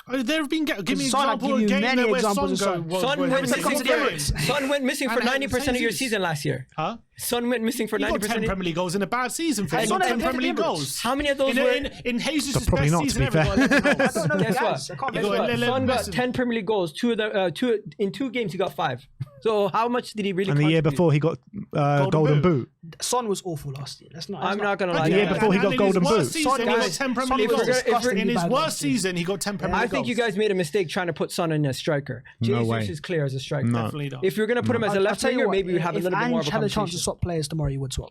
Oh, there have been. Give me an Son, I'll example give of a you game many there where examples Son of Son. Son went Haven't missing. come to the Emirates. Son went missing for And 90% of your Jesus. season last year. Huh? Son went missing for He got 90%. 10 Premier League goals in a bad season for him. And He got Son 10 had Premier League 10 goals. How many of those in, were? in Jesus' Probably best not, to season be ever, he got 11 I goals. don't know, Guess guys. what? I can't Guess remember. what? Let- Son got listen. 10 Premier League goals. In 2 games, he got 5. So how much did he really? And the year contribute? before he got Golden Boot. Son was awful last year. That's not. I'm not gonna lie. The to year you. before he got in Golden his Boot. worst season, he got Guys, 10 Premier Son League was goals. disgustingly In his bad worst last year. season, he got 10 Premier I League think goals. you guys made a mistake trying to put Son in as striker. No Jesus way. is clear as a striker. No. Definitely not. If you're gonna put him as a I'll left tell you winger, what, maybe we'd have a if little bit more of Ange a had a chance to conversation. swap players tomorrow, he would swap.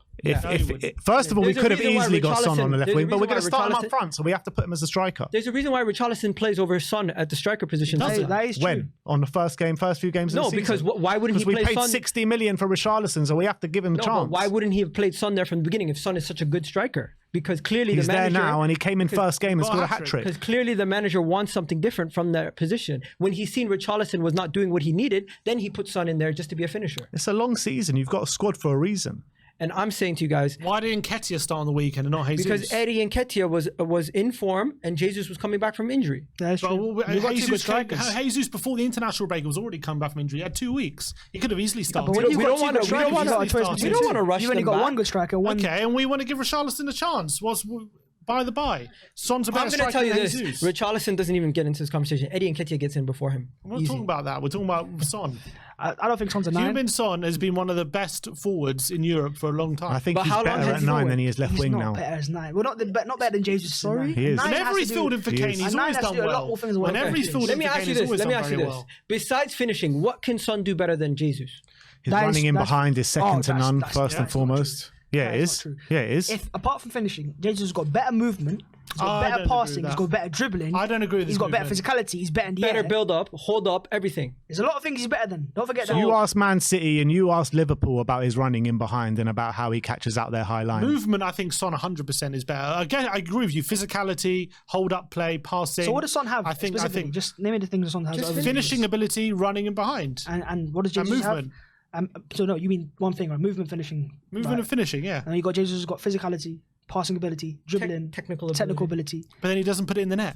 First of all, we There's a could have reason why easily got Son on the left Richarlison- wing, but we're going there's to a reason start him why up front, so we have to put him as a striker. There's a reason why Richarlison plays over Son at the striker position. Does it? That is true. When? On the first few games of No, the season? because why wouldn't he Because we play paid Son? 60 million for Richarlison, so we have to give him a No, chance. but why wouldn't he have played Son there from the beginning if Son is such a good striker? Because clearly He's the there manager now, and he came in first game and got a scored a hat-trick. hat-trick. because clearly the manager wants something different from that position. When he's seen Richarlison was not doing what he needed, then he put Son in there just to be a finisher. It's a long season. You've got a squad for a reason. And I'm saying to you guys, Why didn't Nketiah start on the weekend and not Jesus? because Eddie Nketiah was in form and Jesus was coming back from injury. That's But true. You've got 2 good strikers. Jesus before the international break was already come back from injury. He had 2 weeks. He could have easily started. But when you've we got don't 2 wanna- good we don't strikers, wanna- you've got a choice we between don't two. wanna rush You've only them got back. one good striker. One. Okay, and we want to give Richarlison a chance. by the by. Son's a better I'm going to striker tell you than this. Jesus. Richarlison doesn't even get into this conversation. Eddie Nketiah gets in before him. We're not Easy. talking about that. We're talking about Son. I don't think Son's a 9. Heung-min Son has been one of the best forwards in Europe for a long time. I think But he's how long better has at he 9 forward? than he is left He's wing not now. better as 9. Well, not better than Jesus. Sorry? He is. Whenever he's fielding for Kane, he's always done well. Whenever he's fielding Let me for ask Kane, you he's this. always Let me done ask you very this. well. Besides finishing, what can Son do better than Jesus? His That is- running in that's- behind is second to that's- none, that's- first yeah, and that's not foremost. Yeah, That it is is. not true. Yeah, it is. If apart from finishing, Jesus has got better movement, he's got I don't better agree passing, with he's that. got better dribbling. I don't agree with He's his got better movement. physicality. He's better in the Better air. build up, hold up, everything. There's a lot of things he's better than. Don't forget that. You asked Man City and you asked Liverpool about his running in behind and about how he catches out their high line. Movement, I think Son 100% is better. Again, I agree with you. Physicality, hold up play, passing. So what does Son have? I think specifically? Just name me the things that Son has. Just over finishing ability, running and behind. And what does And Jesus have? movement. So no, you mean one thing, right? Movement, finishing. Movement right. and finishing, yeah. And you got Jesus who's got physicality, passing ability, dribbling, Technical ability. But then he doesn't put it in the net.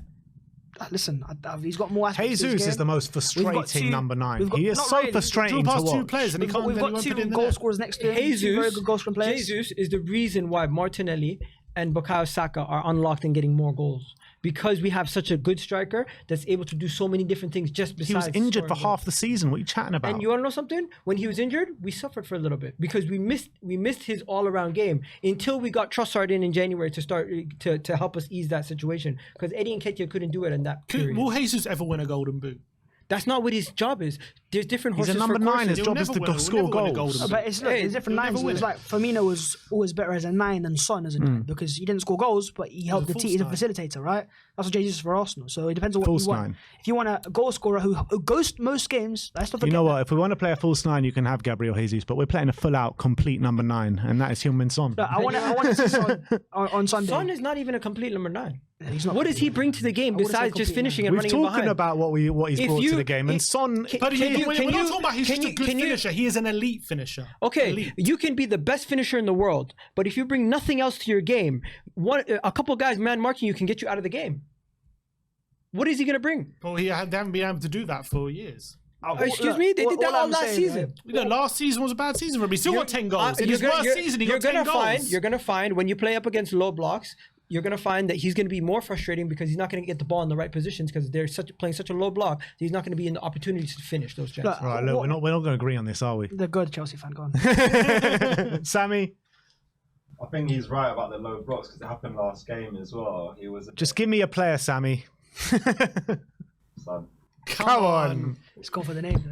Listen, he's got more aspects. to his Jesus game. is the most frustrating number 9. we've got- He is not so really. frustrating Draw to past two watch. players and he can't. We've then he got won't put it two in the goal net. scorers next to him. Two very good goal scoring players. Jesus is the reason why Martinelli and Bukayo Saka are unlocked and getting more goals. Because we have such a good striker that's able to do so many different things just besides He was injured for scoring goals. half the season. What are you chatting about? And you want to know something? When he was injured, we suffered for a little bit because we missed his all-around game until we got Trossard in January to start to help us ease that situation because Eddie Nketiah couldn't do it in that period. Will Jesus ever win a golden boot? That's not what his job is. There's different He's horses a number for 9. courses. His He'll job is never to win- he'll score never win a goals. golden boot. But it's look, Hey, there's different he'll never nines. win It's it. like Firmino was always better as a 9 than Son as a 9 because he didn't score goals, but he helped the a team. He's a false facilitator, right? That's what Jesus is for Arsenal. So it depends on what False you want. 9. If you want a goal scorer who goes most games, let's not forget. You know what? If we want to play a false 9, you can have Gabriel Jesus, but we're playing a full-out, complete number 9, and that is Heung-min Son. Look, I want to see Son on Sunday. Son is not even a complete number 9. He's not What does he bring to the game wouldn't say besides just complete finishing and We're running in talking behind? about what he's If brought you- to the game, and if- Son. But Can you- we're can not you- talking about he's can just a you- good can you- finisher. He is an elite finisher. Okay, Elite. you can be the best finisher in the world, but if you bring nothing else to your game, a couple guys man marking you can get you out of the game. What is he going to bring? Well, they haven't been able to do that for years. Excuse me, they did that all I'm last saying, season. right? You know, last season was a bad season for him. He still got 10 goals. In his You're gonna- worst you're- season, he you're got 10 gonna find- goals. You're going to find when you play up against low blocks, you're going to find that he's going to be more frustrating because he's not going to get the ball in the right positions because they're playing such a low block that he's not going to be in the opportunities to finish those chances. Look, Right, look, we're not going to agree on this, are we? The good Chelsea fan, go on. Sammy, I think he's right about the low blocks because it happened last game as well. He was just give me a player, Sammy. son. Come on. Let's go for the name.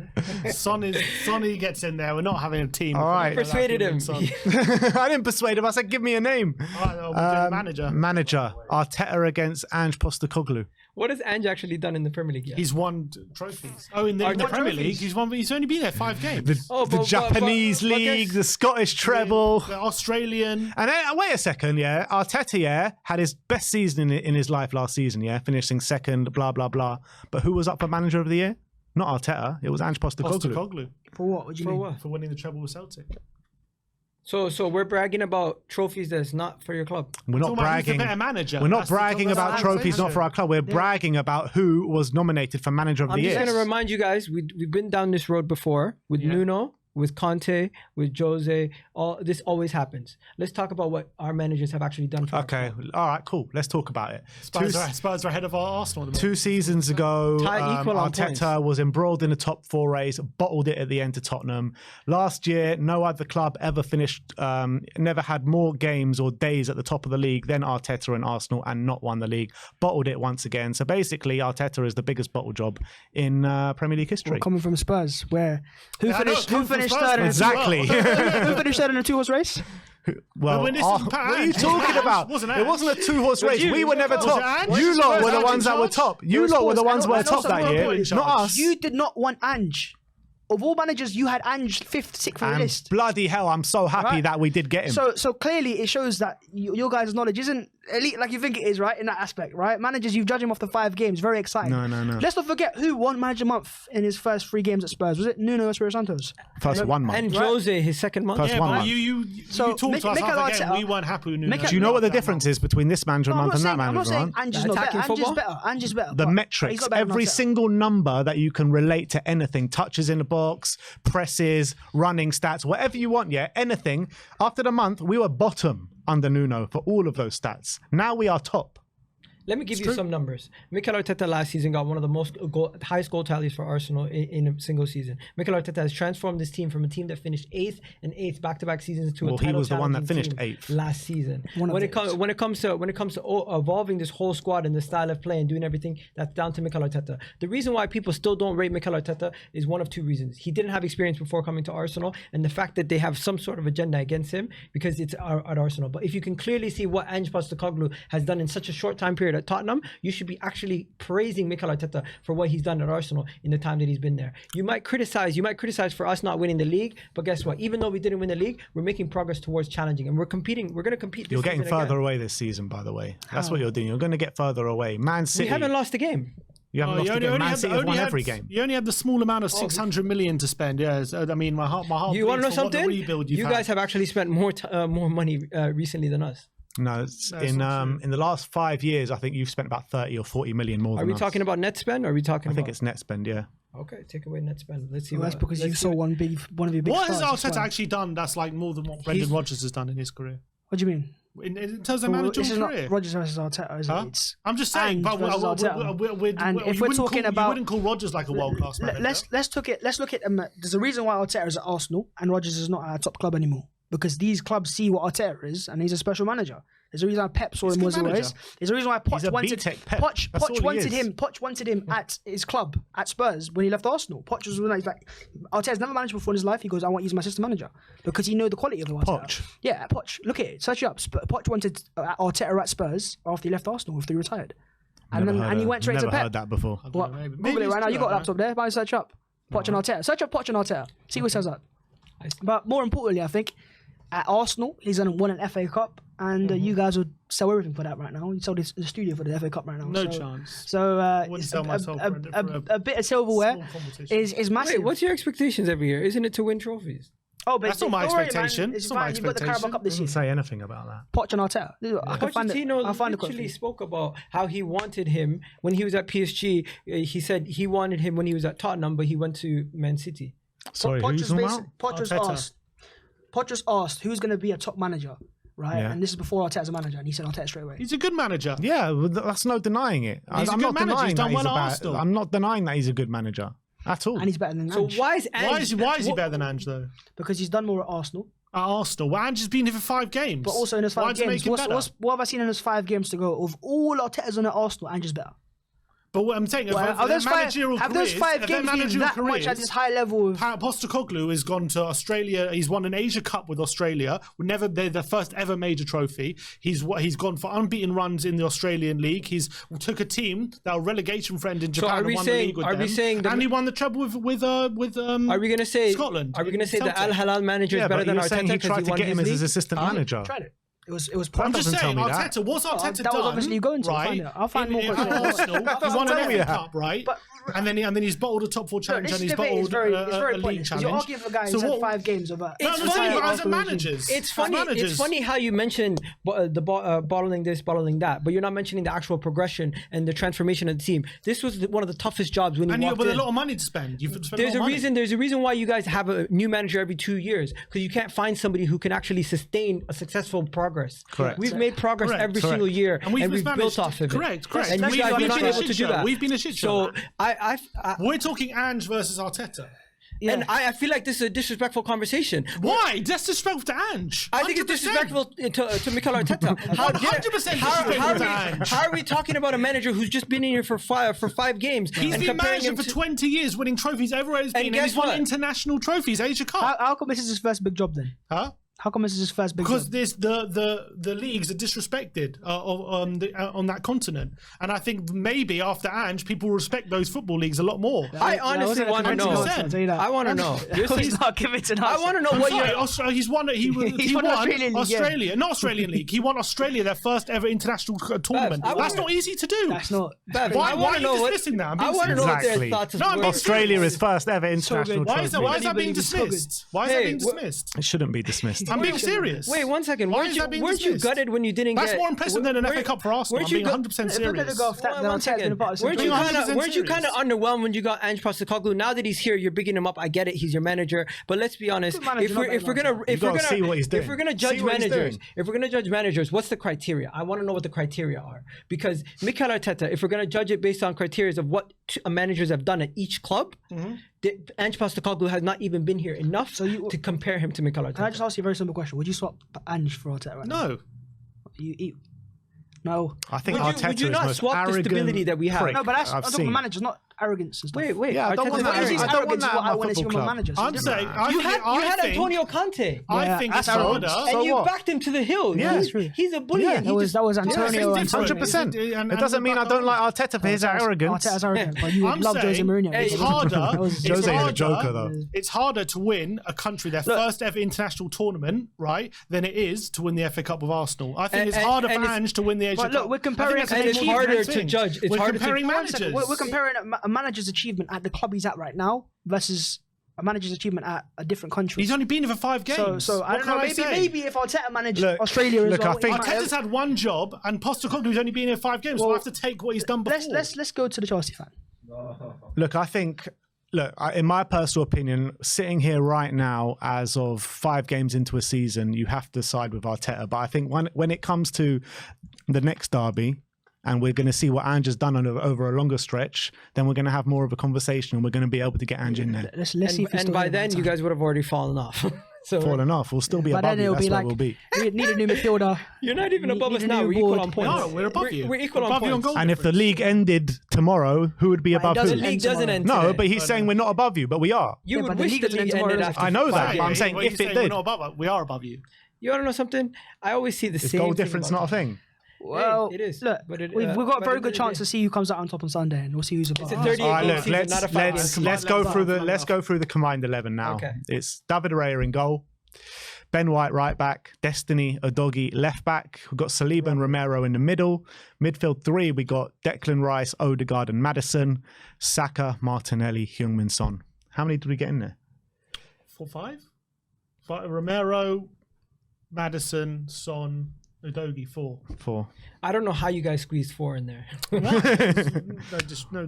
There. Sonny gets in there. We're not having a team. All right. Persuaded him. Son. I didn't persuade him. I said, give me a name. All right, we'll do the manager. Manager. Arteta against Ange Postecoglou. What has Ange actually done in the Premier League yet? He's won trophies. Oh, in the Won Premier trophies? League, he's only been there 5 games. The Japanese but league, guess- the Scottish treble. The Australian. And then, wait a second, yeah. Arteta, yeah, had his best season in his life last season, yeah, finishing second, blah, blah, blah. But who was up for Manager of the Year? Not Arteta. It was Ange Postecoglou. Postecoglou For what? What do you For mean? what? for winning the treble with Celtic. So we're bragging about trophies that's not for your club. We're not Talking about who's the bragging. better manager. We're not That's the bragging about conversation. trophies not for our club. We're bragging about who was nominated for Manager of I'm the just Year. going to remind you guys, we've been down this road before with Nuno, with Conte, with Jose. This always happens. Let's talk about what our managers have actually done for our Okay, club. all right, cool. Let's talk about it. Spurs are ahead of Arsenal at the moment. 2 seasons ago, Equal on Arteta was embroiled in the top 4 race, bottled it at the end to Tottenham. Last year, no other club ever finished, never had more games or days at the top of the league than Arteta and Arsenal and not won the league. Bottled it once again. So basically, Arteta is the biggest bottle job in Premier League history. Well, coming from Spurs, where who Yeah, I know, finished coming from Spurs, third in a Exactly. who finished third in a 2-horse race? Well, when this oh, is what Pat are you Ange. talking Ange, about? wasn't It wasn't a Ange. 2-horse race. you? We were never Was it top. Ange? You Was lot were Spurs the in ones that were charge? top. It You was lot were the Spurs. ones that were And top also that we year, were in not charge. us. You did not want Ange. Of all managers, you had Ange 5th, 6th on the And list. bloody hell, I'm so happy Right. that we did get him. So clearly, it shows that your guys' knowledge isn't elite like you think it is, right? In that aspect, right? Managers, you judge him off the 5 games. Very exciting. No. Let's not forget who won Manager Month in his first 3 games at Spurs. Was it Nuno Espirito Santos? First 1 month. And Jose, his second month. First Yeah, one but month. you So, talked to us Mikel after the game. Arteta- We weren't happy with Nuno. Mikel- Do you know what the difference is between this manager No, month and that I'm not manager saying month? Ange is not better. Attacking Ange is football? better. Ange is better. The but he's metrics, not better than every Arteta. single number that you can relate to anything, touches in the box, presses, running stats, whatever you want, yeah, anything. After the month, we were bottom. under Nuno for all of those stats. Now we are top. Let me give you some numbers. Mikel Arteta last season got one of the highest goal tallies for Arsenal in a single season. Mikel Arteta has transformed this team from a team that finished 8th back-to-back seasons to a title. He was the one that challenging finished team 8th last season. When it comes to evolving this whole squad and the style of play and doing everything, that's down to Mikel Arteta. The reason why people still don't rate Mikel Arteta is one of two reasons. He didn't have experience before coming to Arsenal, and the fact that they have some sort of agenda against him because it's at Arsenal. But if you can clearly see what Ange Postecoglou has done in such a short time period at Tottenham, you should be actually praising Mikel Arteta for what he's done at Arsenal in the time that he's been there. You might criticize for us not winning the league, but guess what? Even though we didn't win the league, we're making progress towards challenging, and we're competing. We're going to compete. You're getting further away this season, by the way. That's what you're doing. You're going to get further away. Man City. We haven't lost a game. You haven't lost a game. Man City have won every game. You only had the small amount of 600 million to spend. Yeah, so, I mean, my heart. You want to know something? You guys have actually spent more money recently than us. No, in the last 5 years, I think you've spent about 30 or 40 million more. Are we talking about net spend? Or are we talking? I think it's net spend. Yeah. Okay, take away net spend. Let's see. Well, that's because you saw one of your big. What has stars Arteta actually done that's like more than what Brendan Rodgers has done in his career? What do you mean? In terms of managerial career? Not Rodgers versus Arteta, is it? I'm just saying, but if we're talking about, you wouldn't call Rodgers like a world class manager. Let's look at. There's a reason why Arteta is at Arsenal and Rodgers is not at a top club anymore, because these clubs see what Arteta is and he's a special manager. There's a reason why Pep saw him as always. There's a reason why Poch wanted him at his club at Spurs when he left Arsenal. Poch was like, Arteta's never managed before in his life. He goes, I want you as my assistant manager, because he knew the quality of the Arteta. Poch. Yeah, Poch. Look at it. Search it up. Poch wanted Arteta at Spurs after he left Arsenal, after he retired, and he went straight to Pep. Never heard that before. What? Google it right now. You got a laptop there. Buy search up Poch and Arteta. Search up Poch and Arteta. See what says that. But more importantly, I think at Arsenal, he's won an FA Cup, and you guys would sell everything for that right now. You sold the studio for the FA Cup right now. No chance. So wouldn't sell myself a bit of silverware is massive. Wait, what's your expectations every year? Isn't it to win trophies? Oh, but that's not my expectation. It's fine. You've got the Carabao Cup this year. Doesn't say anything about that. Poch and Arteta. Pochettino literally spoke about how he wanted him when he was at PSG. He said he wanted him when he was at Tottenham, but he went to Man City. Sorry, who's talking about? Poch was asked who's going to be a top manager, right? Yeah. And this is before Arteta's a manager, and he said Arteta straight away. He's a good manager. Yeah, that's no denying it. I'm not denying that he's a good manager at all. And he's better than Ange. So why is he better than Ange though? Because he's done more at Arsenal. At Arsenal, well, Ange has been here for 5 games. But also in those 5 games, what have I seen in those 5 games to go? Of all Arteta's on at Arsenal, Ange is better. But what I'm saying, have those 5 games been that much at this high level of... Postecoglou has gone to Australia. He's won an Asia Cup with Australia. They're the first ever major trophy. He's gone for unbeaten runs in the Australian League. He's took a team that were relegation friend in Japan and won the league with them. And he won the treble with are we going to say Scotland? Are we going to say the Al Hilal manager is better than Arteta? He tried to get him as his assistant manager. Tried it. It was. I'm just saying, Arteta. What's Arteta done? That was obviously going to. Right? I'll find more. Arsenal, he won an FA Cup, right? And then he's bottled a top 4 challenge, and he's bottled a league challenge. You're arguing for guys who had 5 games of. It's funny as managers. It's funny. It's funny how you mention the bottling this, bottling that, but you're not mentioning the actual progression and the transformation of the team. This was one of the toughest jobs when you walked in. With a lot of money to spend. There's a reason why you guys have a new manager every 2 years, because you can't find somebody who can actually sustain a successful progress. Correct. We've made progress every single year, and we've built off of it. Correct. And you guys are not able to do that. We've been a shit show. So we're talking Ange versus Arteta. Yeah. And I feel like this is a disrespectful conversation. Why? That's disrespectful to Ange. I think it's disrespectful to Mikel Arteta. 100% disrespectful to Ange. How are we talking about a manager who's just been in here for 5 games? He's been manager for 20 years, winning trophies everywhere he's been. And he's won international trophies, Asia Cup. How come this is his first big job then? Huh? How come this is his first big job? Because the leagues are disrespected on that continent, and I think maybe after Ange, people respect those football leagues a lot more. I honestly want to know. I want to know. He's not giving it I want to know what you're. He's won. He won Australia, not Australian League. He won Australia, their first ever international tournament. That's not easy to do. That's not. Why are you dismissing that? I want to know what their thoughts are. Australia is first ever international trophy. Why is that being dismissed? Why is that being dismissed? It shouldn't be dismissed. I'm being serious. Wait, 1 second. Why Weren't is you, that being weren't you dismissed? gutted when you didn't That's get... more impressive than an FA Cup for Arsenal. I'm being 100% serious. One second. Weren't you 100% kind of underwhelmed when you got Ange Postecoglou? Now that he's here, you're bigging him up. I get it. He's your manager. But let's be honest. If we're gonna judge managers, what's the criteria? I want to know what the criteria are, because Mikel Arteta, if we're gonna judge it based on criteria of what managers have done at each club, Ange Postecoglou has not even been here enough to compare him to Mikel Arteta. Can I just ask you a very simple question? Would you swap Ange for Arteta right now? No. No. I think Would Arteta you is not most swap the arrogant stability that we have? prick No, but that's I've I'm talking seen. about managers, not arrogance and stuff. Wait. Yeah, I don't want Arteta's that. not I don't want arrogance is that what at I my want to see football from a club. manager. So I'm it's saying, different. You had Antonio Conte, I think that's it's harder. arrogance. and you what? backed him to the hill. Yeah, he's, true. he's a bully. Yeah, and he that was Antonio. it's different. 100%. And- It doesn't mean I don't like Arteta for his arrogance. Arteta's arrogant, but you would I'm love Jose saying Mourinho. it's That harder. was- It's Jose is a harder- joker, though. It's harder to win a country their first ever international tournament, right, than it is to win the FA Cup with Arsenal. I think it's harder for Ange to win the Asian But look, Cup. we're comparing I think and it's more harder different to thing. judge. It's We're harder to- comparing One second, managers. we're comparing a manager's achievement at the club he's at right now versus a manager's achievement at a different country. He's only been here for 5 games. So I What don't know. can say? Maybe if Arteta managed Look, Australia as look, well, I think- he might have- Arteta's had one job, and Postecoglou's only been here 5 games. So I have to take what he's done before. Let's go to the Chelsea fan. Look, in my personal opinion, sitting here right now, as of 5 games into a season, you have to side with Arteta. But I think when it comes to the next derby, and we're going to see what Ange has done over a longer stretch, then we're going to have more of a conversation, and we're going to be able to get Ange in there. Let's see if he's And still by here then, by you the guys would have already fallen off. So Falling off, we'll still be By above then you. it'll That's be where like we'll be. we need a new midfielder. you're not even above us need a now. new We're equal board. on points. No, we're above you. We're equal on Above you on points. goal And if the difference. league ended tomorrow, who would be But it above who? doesn't The league end doesn't tomorrow. end No, today. but he's saying we're not above you, but we are. You Yeah, would but the wish league the doesn't end league ended tomorrow, after I know that, 5 but I'm games. saying What if you it saying we're did, not above us. We are above you. You want to know something? I always see the is same goal thing difference about not a thing? Well, it is. Look, But we've got a but very at the good end of chance the to see who comes out on top on Sunday, and we'll see who's above. It's a us. 38 All right, game look, season, not a 5 game season. let's go through the combined 11 now. Okay. It's David Raya in goal, Ben White right back, Destiny Udogie left back. We've got Saliba and Romero in the middle. Midfield 3, we got Declan Rice, Odegaard and Maddison, Saka, Martinelli, Heung-min Son. How many did we get in there? 4-5. But Romero, Maddison, Son, Udogie 4. 4. I don't know how you guys squeezed 4 in there. No, just no.